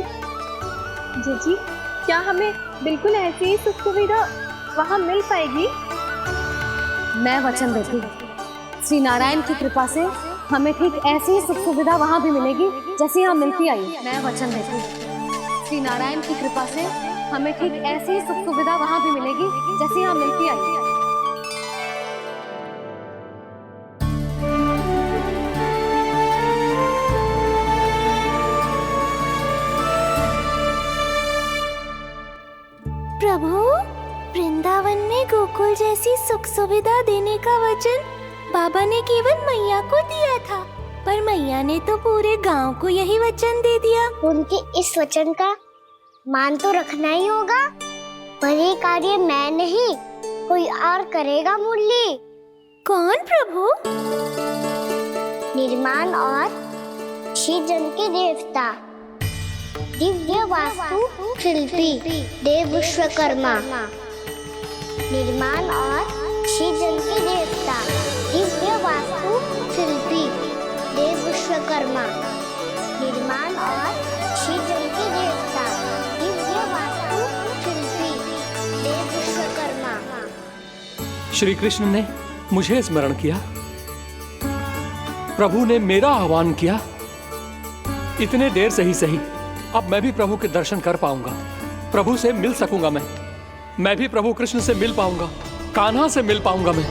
जीजी, क्या हमें बिल्कुल ऐसी ही सुख सुविधा वहां मिल पाएगी? मैं वचन देती हूँ, श्री नारायण की कृपा से हमें ठीक ऐसी ही सुख सुविधा वहाँ भी मिलेगी जैसी यहाँ मिलती आई। मैं वचन देती हूँ, श्री नारायण की कृपा से हमें ठीक ऐसी ही सुख सुविधा वहाँ भी मिलेगी जैसी यहाँ मिलती आई। प्रभु, वृंदावन में गोकुल जैसी सुख सुविधा देने का वचन बाबा ने केवल मैया को दिया था, पर मैया ने तो पूरे गांव को यही वचन दे दिया। उनके इस वचन का मान तो रखना ही होगा, पर ये कार्य मैं नहीं कोई और करेगा। मुरली कौन प्रभु? निर्माण और सृजन के देवता, दिव्य वास्तु शिल्पी देव विश्वकर्मा। निर्माण और सृजन के देवता, दिव्य वास्तु शिल्पी देव विश्वकर्मा। निर्माण और सृजन के देवता, दिव्य वास्तु शिल्पी देव विश्वकर्मा। श्री कृष्ण ने मुझे स्मरण किया, प्रभु ने मेरा आह्वान किया। इतने देर से ही सही, अब मैं भी प्रभु के दर्शन कर पाऊंगा, प्रभु से मिल सकूंगा। मैं भी प्रभु कृष्ण से मिल पाऊंगा, कान्हा से मिल पाऊंगा मैं।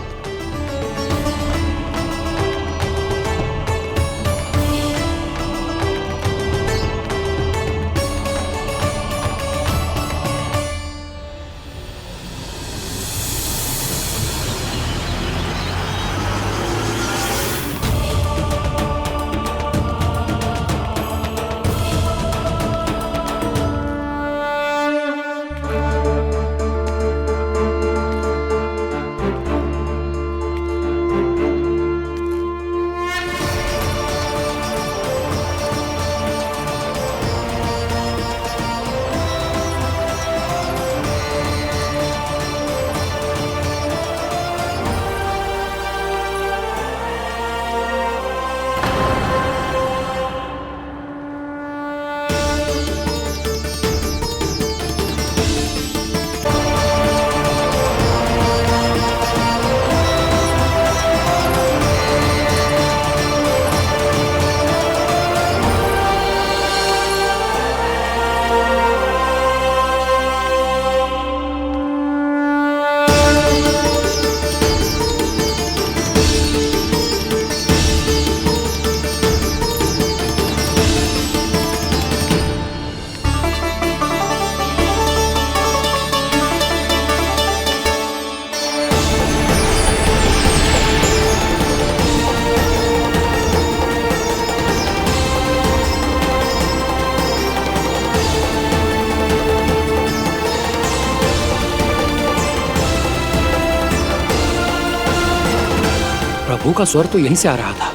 प्रभु का स्वर तो यहीं से आ रहा था,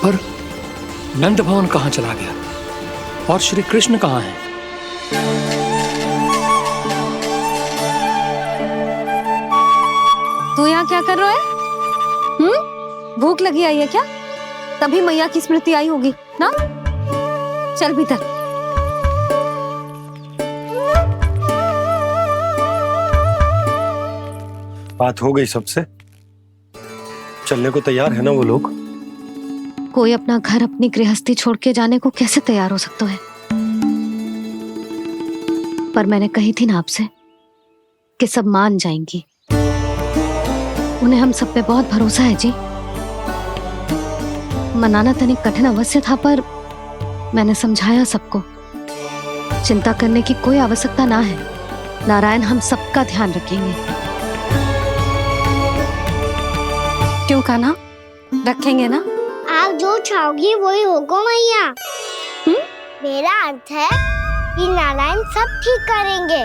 पर नंद भवन कहां चला गया और श्री कृष्ण कहां हैं? तू यहाँ क्या कर रहा है? भूख लगी आई है क्या? तभी मैया की स्मृति आई होगी ना? चल भीतर। बात हो गई सबसे? चलने को तैयार है ना वो लोग? कोई अपना घर अपनी गृहस्थी छोड़ के जाने को कैसे तैयार हो सकता है? पर मैंने कही थी ना आपसे कि सब मान जाएंगी। उन्हें हम सब पे बहुत भरोसा है जी। मनाना तनिक कठिन अवश्य था, पर मैंने समझाया सबको। चिंता करने की कोई आवश्यकता ना है, नारायण हम सबका ध्यान रखेंगे। क्यों कान्हा, रखेंगे ना? आप जो चाहोगी वही होगा मैया। मेरा अर्थ है कि नारायण सब ठीक करेंगे।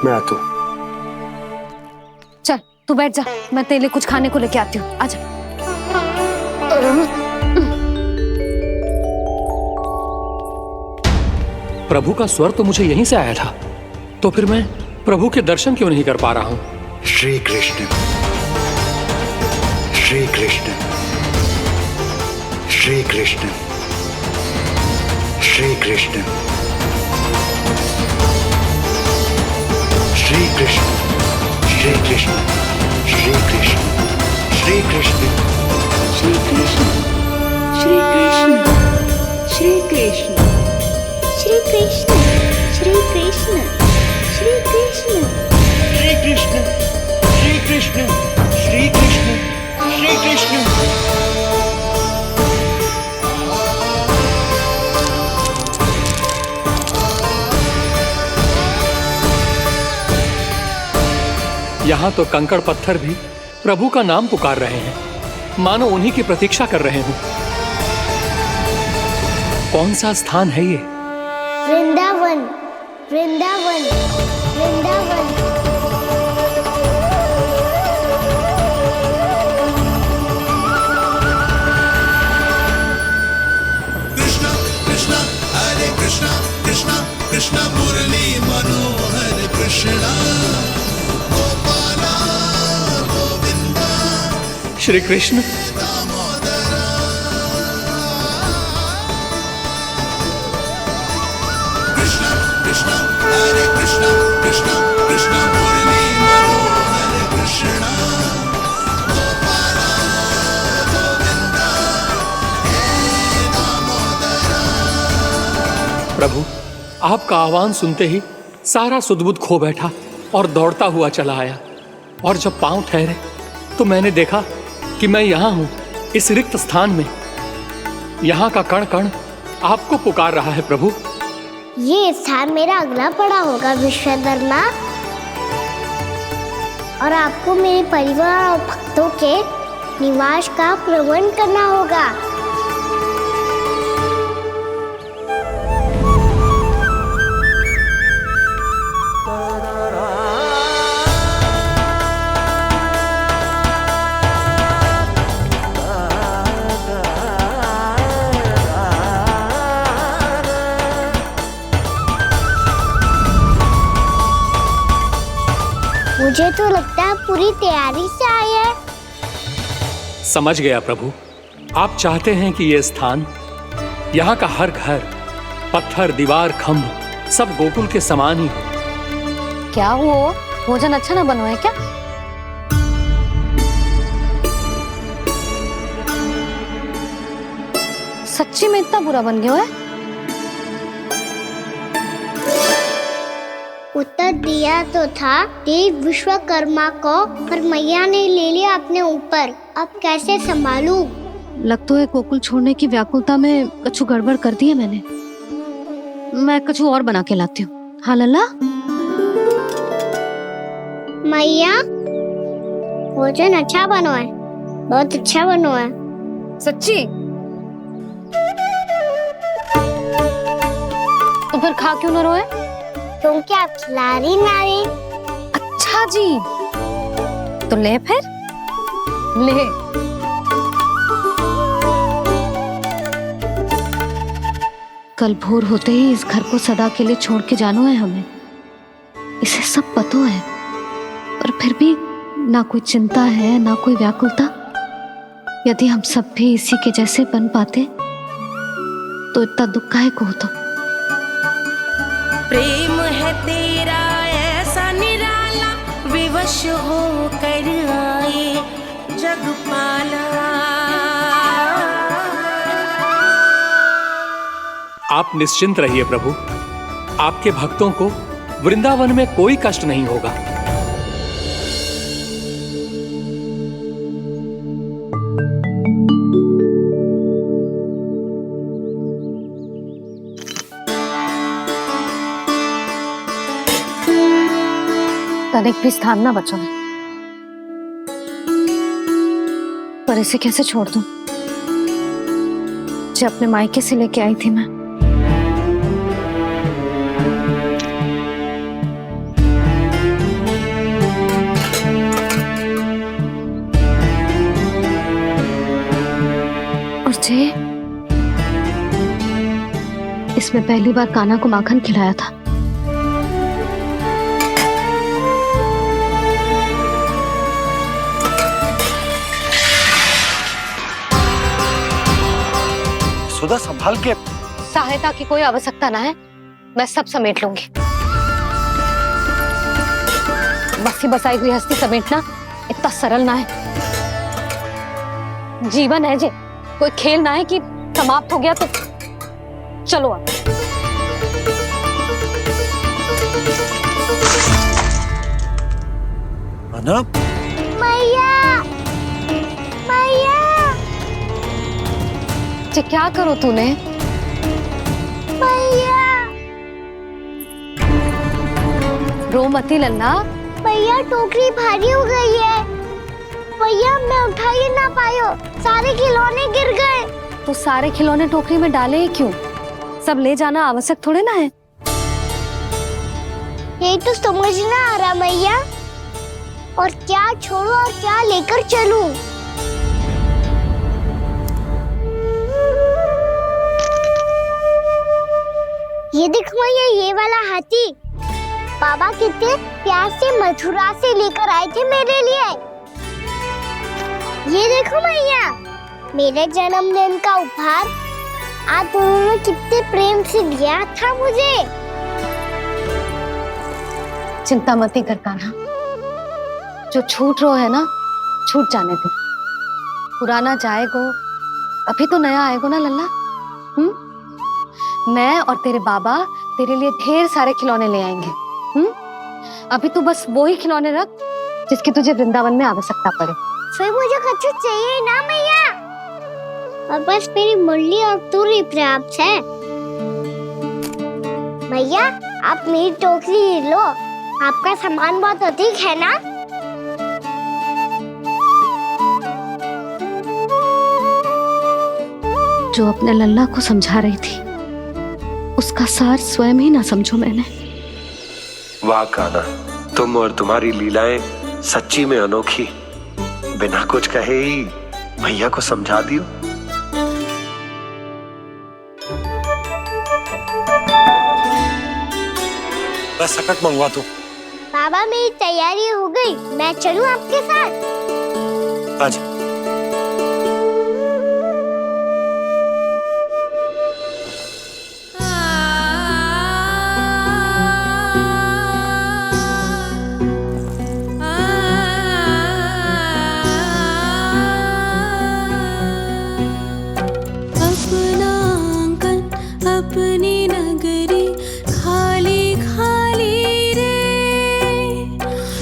मैं आता हूँ। चल तू बैठ जा, मैं तेरे लिए कुछ खाने को लेके आती हूँ। आजा। प्रभु का स्वर तो मुझे यहीं से आया था, तो फिर मैं प्रभु के दर्शन क्यों नहीं कर पा रहा हूँ? श्री कृष्ण, श्री कृष्ण, श्री कृष्ण, श्री कृष्ण, श्री कृष्ण, श्री कृष्ण श्री कृष्ण श्री कृष्ण श्री कृष्ण श्री कृष्ण श्री कृष्ण श्री कृष्ण श्री कृष्ण श्री कृष्ण श्री कृष्ण श्री कृष्ण श्री कृष्ण श्री कृष्ण। यहाँ तो कंकड़ पत्थर भी प्रभु का नाम पुकार रहे हैं, मानो उन्हीं की प्रतीक्षा कर रहे हों। कौन सा स्थान है ये? वृंदावन वृंदावन वृंदावन। कृष्णा कृष्णा हरे कृष्णा कृष्णा कृष्णा मुरली मनोहर कृष्णा गोपाला गोविंदा श्री कृष्ण। कृष्णा कृष्णा हरे कृष्णा कृष्णा कृष्णा मुरली मनोहर कृष्णा गोपाला गोविंदा हे दामोदरा। प्रभु, आपका आह्वान सुनते ही सारा सुध-बुध खो बैठा और दौड़ता हुआ चला आया। और जब पांव ठहरे तो मैंने देखा कि मैं यहाँ हूँ, इस रिक्त स्थान में। यहाँ का कण कण आपको पुकार रहा है प्रभु। ये स्थान मेरा अगला पड़ा होगा विश्वकर्मा, और आपको मेरे परिवार और भक्तों के निवास का प्रबंध करना होगा। मुझे तो लगता है पूरी तैयारी से आए हैं। समझ गया प्रभु, आप चाहते हैं कि यह स्थान, यहाँ का हर घर, पत्थर, दीवार, खम्भ सब गोकुल के समान ही हो। क्या हुआ? भोजन अच्छा ना बनो है क्या? सच्ची में इतना बुरा बन गया है? उत्तर दिया तो था देव विश्वकर्मा को, पर मैया ने ले लिया अपने ऊपर। अब कैसे संभालूं? लगता है गोकुल छोड़ने की व्याकुलता में कछु गड़बड़ कर दी है मैंने। मैं कछु और बना के लाती हूँ। हाँ लल्ला? मैया, भोजन अच्छा बनो है, बहुत अच्छा बनो है। सच्ची? तो फिर खा क्यों न रोए? तुम क्या खिला रही नारी? अच्छा जी, तो ले फिर ले। कल भोर होते ही इस घर को सदा के लिए छोड़ के जाना है हमें। इसे सब पता है, पर फिर भी ना कोई चिंता है ना कोई व्याकुलता। यदि हम सब भी इसी के जैसे बन पाते तो इतना दुख काहे को होता। प्रेम है तेरा ऐसा निराला, विवश हो कर आए जगपाला। आप निश्चिंत रहिए प्रभु, आपके भक्तों को वृंदावन में कोई कष्ट नहीं होगा। तनिक भी स्थान ना बचो है, पर इसे कैसे छोड़ दूं जो अपने मायके से लेके आई थी मैं। और जे इसमें पहली बार कान्हा को माखन खिलाया था। सुधा संभाल के। सहायता की कोई आवश्यकता ना है, मैं सब समेट लूंगी। बसी बसाई गृहस्थी समेटना इतना सरल ना है। जीवन है जे, कोई खेल ना है कि समाप्त हो गया तो चलो आप। अना, मैया मैया जे क्या करो तूने? मैया रो मती लल्ला। भैया टोकरी भारी हो गई है। भैया मैं उठा ही ना पायो, सारे खिलौने गिर गए। तो सारे खिलौने टोकरी में डाले ही क्यों? सब ले जाना आवश्यक थोड़े ना है। यही तो समझ ना आ रहा मैया, और क्या छोड़ू और क्या लेकर चलूं? ये देखो मैया, ये वाला हाथी बाबा कितने प्यार से मथुरा से लेकर आए थे मेरे लिए। ये देखो मैया, मेरे जन्मदिन का उपहार आज उन्होंने कितने प्रेम से दिया था मुझे। चिंता मत कर कान्हा, जो छूट रो है ना छूट जाने दे। पुराना जाएगो, अभी तो नया आएगो ना लल्ला। मैं और तेरे बाबा तेरे लिए ढेर सारे खिलौने ले आएंगे। अभी तू बस वो ही खिलौने रख जिसकी तुझे वृंदावन में आवश्यकता पड़े। फिर मुझे कुछ चाहिए ना मैया, और बस मेरी मुरली और तुरी पर्याप्त है। भैया आप मेरी टोकरी लो, आपका सामान बहुत अधिक है ना। जो अपने लल्ला को समझा रही थी उसका सार स्वयं ही ना समझो मैंने। वाह कान्हा, तुम और तुम्हारी लीलाएं सच्ची में अनोखी। बिना कुछ कहे ही भैया को समझा दियो। बस सकट मंगवा दो। बाबा मेरी तैयारी हो गई, मैं चलूं आपके साथ? आजा। अपनी नगरी खाली खाली रे,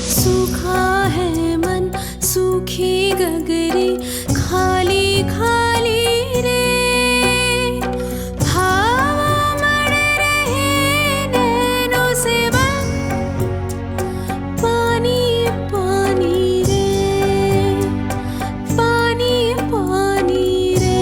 सूखा है मन सूखी गगरी खाली खाली रे, हवा मर रहे नैनों से बन पानी पानी रे, पानी पानी रे।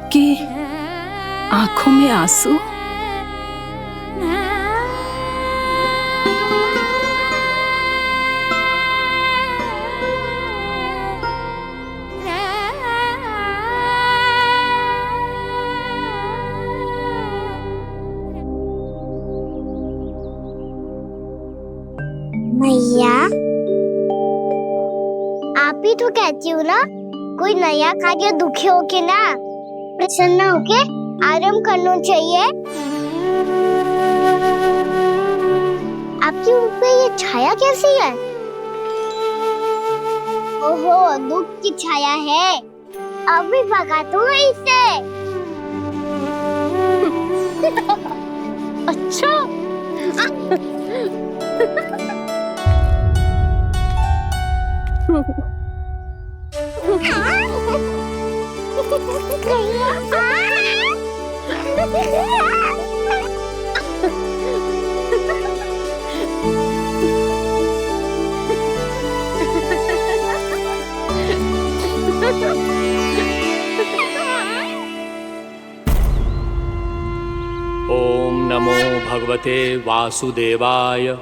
आपकी आंखों में आंसू? मैया, आप ही तो कहती हो ना, कोई नया खा के दुखी होके ना, प्रसन्न होके आराम करना चाहिए। आपकी मुंह पे ये छाया कैसी है? ओहो, दुख की छाया है। अभी भगा दूं इसे। अच्छा। ओम नमो भगवते वासुदेवाय।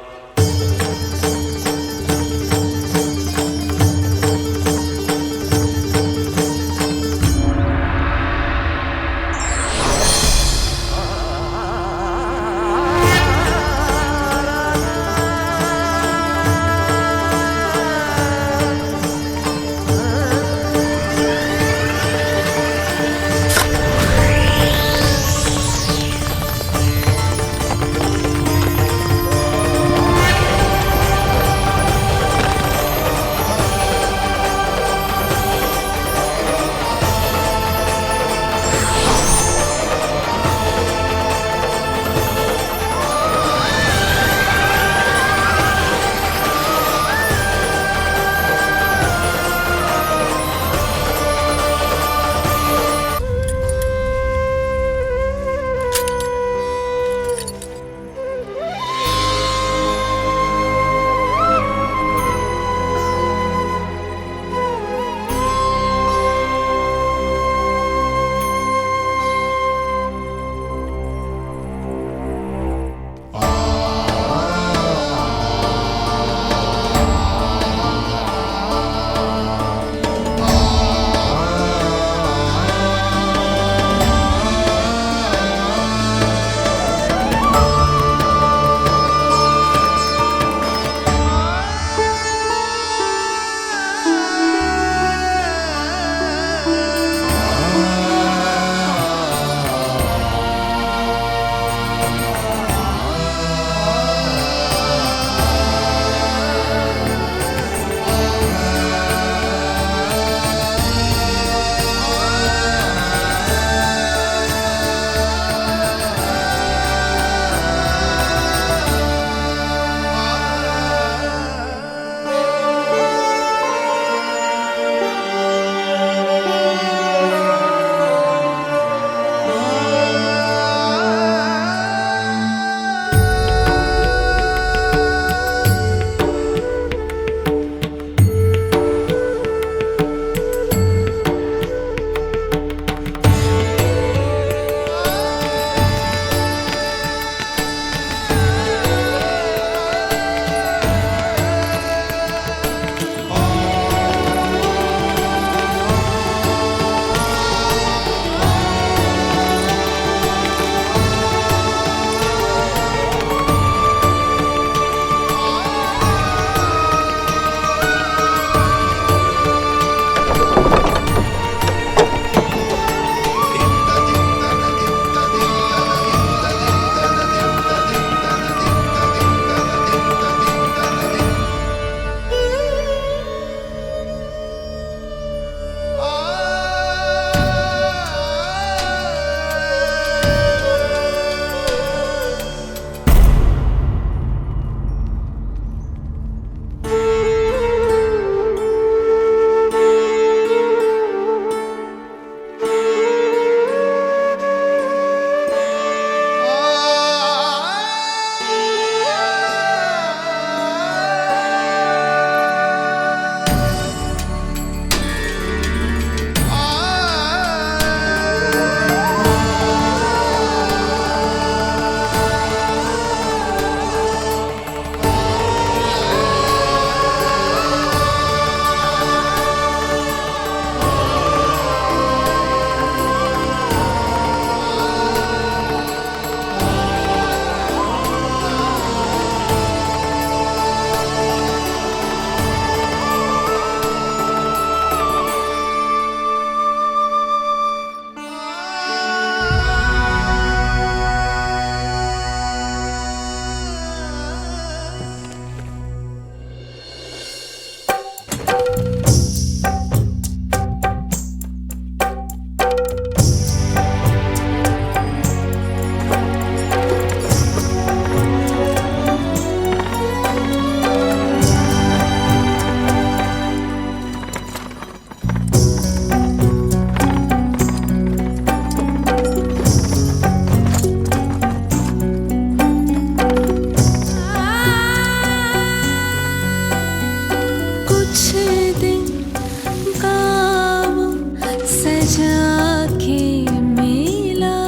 सजा के मेला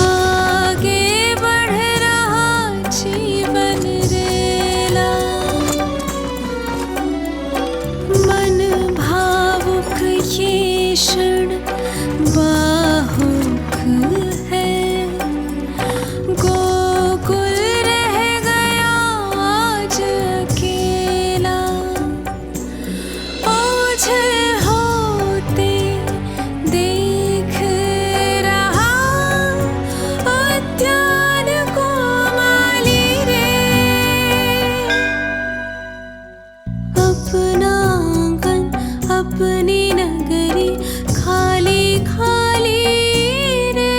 आगे बढ़ रहा जीवन रेला। मन भावुक ये क्षण बाहुक है, गोकुल रह गया आज अकेला। ओझल होते देख रहा उद्यान को माली रे। अपना आंगन अपनी नगरी खाली खाली रे।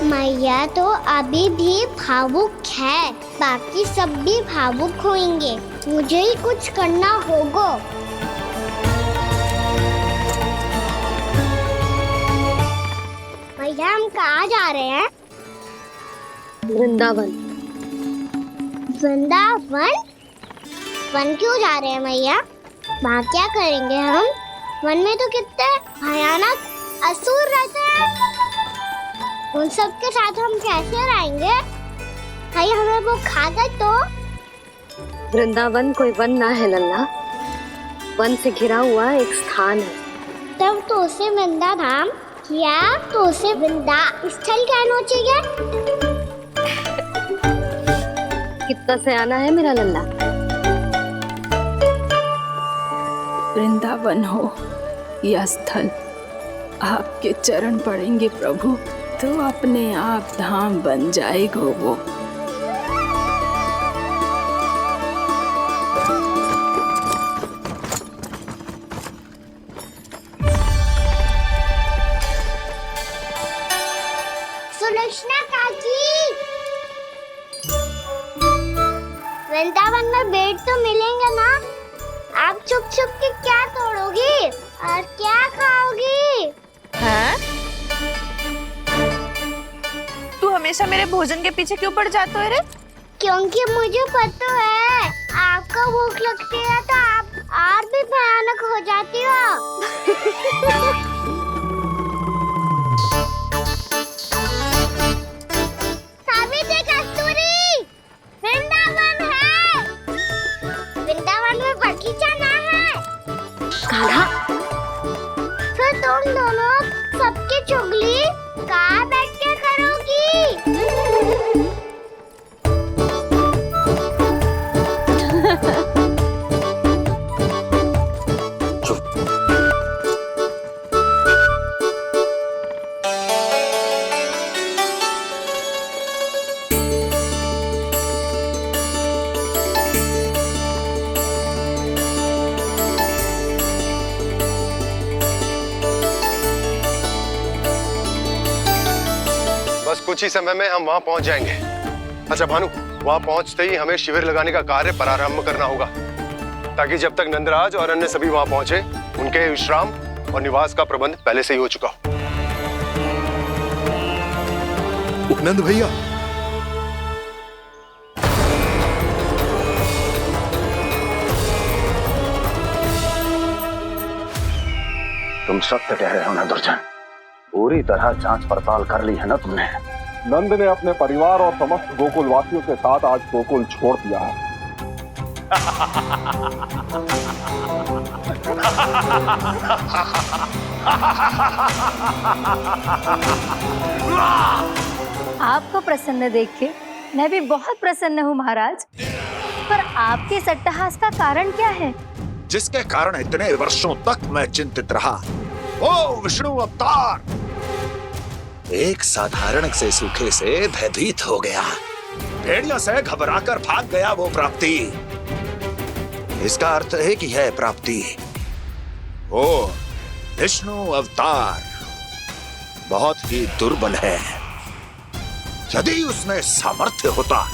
मैया तो अभी भी भावुक है, बाकी सब भी भावुक होंगे। मुझे ही कुछ करना होगा। मैया हम कहाँ जा रहे हैं? वृंदावन। वृंदावन? वन क्यों जा रहे हैं मैया? वहाँ क्या करेंगे हम? वन में तो कितने भयानक असुर रहते हैं। उन सब के साथ हम कैसे रहेंगे? भाई हमें वो खा गए तो? वृंदावन कोई वन ना है लल्ला, वन से घिरा हुआ एक स्थान है। तब तो उसे वृंदा धाम या तो उसे वृंदा स्थल कहना चाहिए। कितना सयाना है मेरा लल्ला। वृंदावन हो या स्थल, आपके चरण पड़ेंगे प्रभु तो अपने आप धाम बन जाएगा वो। सुलक्षणा काकी, वृंदावन में बेट तो मिलेंगे ना? आप छुप छुप के क्या तोड़ोगी और क्या खाओगी? हाँ? तू हमेशा मेरे भोजन के पीछे क्यों पड़ जाता है रे? क्योंकि मुझे पता है आपको भूख लगती है तो आप और भी भयानक हो जाती हो। सावित्री कस्तूरी, वृंदावन है। वृंदावन में बगीचा ना है। कान्हा, फिर तुम दोनों सबकी चुगली कहाँ बैठ के करोगी? बस कुछ ही समय में हम वहां पहुंच जाएंगे। अच्छा भानु, वहां पहुंचते ही हमें शिविर लगाने का कार्य प्रारंभ करना होगा, ताकि जब तक नंदराज और अन्य सभी वहां पहुंचे उनके विश्राम और निवास का प्रबंध पहले से ही हो चुका हो। नंद भैया, तुम सत्य कह रहे हो ना दुर्जन? पूरी तरह जांच पड़ताल कर ली है ना तुमने? नंद ने अपने परिवार और समस्त गोकुल वासियों के साथ आज गोकुल छोड़ दिया है। आपको प्रसन्न देख के मैं भी बहुत प्रसन्न हूँ महाराज। पर आपके इस अट्टहास का कारण क्या है? जिसके कारण इतने वर्षों तक मैं चिंतित रहा, ओ विष्णु अवतार, एक साधारण से सूखे से भयभीत हो गया, भेड़ियों से घबराकर भाग गया वो प्राप्ति। इसका अर्थ है कि यह प्राप्ति ओ विष्णु अवतार बहुत ही दुर्बल है। यदि उसमें सामर्थ्य होता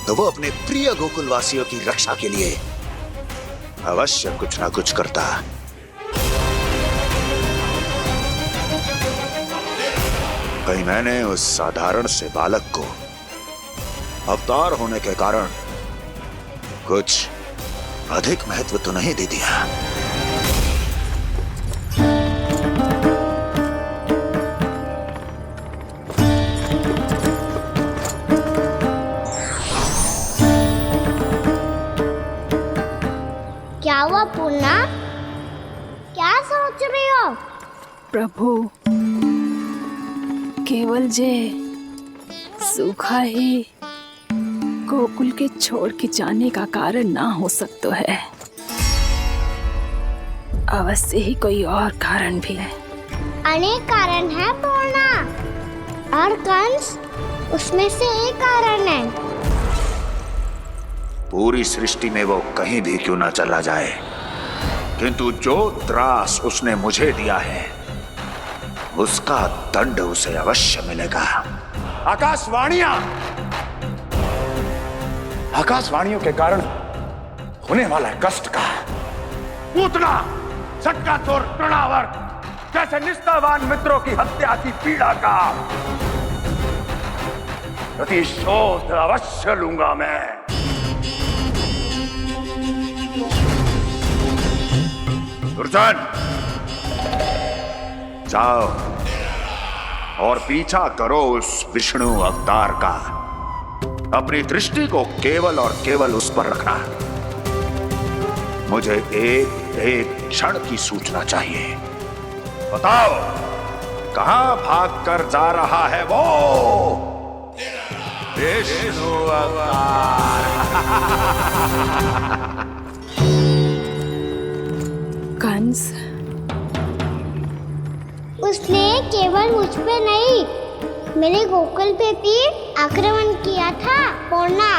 तो वो अपने प्रिय गोकुलवासियों की रक्षा के लिए अवश्य कुछ ना कुछ करता। कहीं मैंने उस साधारण से बालक को अवतार होने के कारण कुछ अधिक महत्व तो नहीं दे दिया। क्या हुआ पूर्णा? क्या सोच रही हो? प्रभु, केवल जे सूखा ही गोकुल के छोड़ के जाने का कारण ना हो सकता है, अवश्य ही कोई और कारण भी है। अनेक कारण है पूर्णा, और कंस उसमें से एक कारण है। पूरी सृष्टि में वो कहीं भी क्यों ना चला जाए, किंतु जो त्रास उसने मुझे दिया है उसका दंड उसे अवश्य मिलेगा। आकाशवाणियों के कारण होने वाला कष्ट का, पूतना, सटकासुर, तृणावर्त जैसे निष्ठावान मित्रों की हत्या की पीड़ा का प्रतिशोध अवश्य लूंगा मैं। दुर्जन, जाओ और पीछा करो उस विष्णु अवतार का। अपनी दृष्टि को केवल और केवल उस पर रखना। मुझे एक एक क्षण की सूचना चाहिए। बताओ, कहां भागकर जा रहा है वो विष्णु अवतार? कंस, उसने केवल मुझ पे नहीं, मेरे गोकुल पे भी आक्रमण किया था पूर्णा।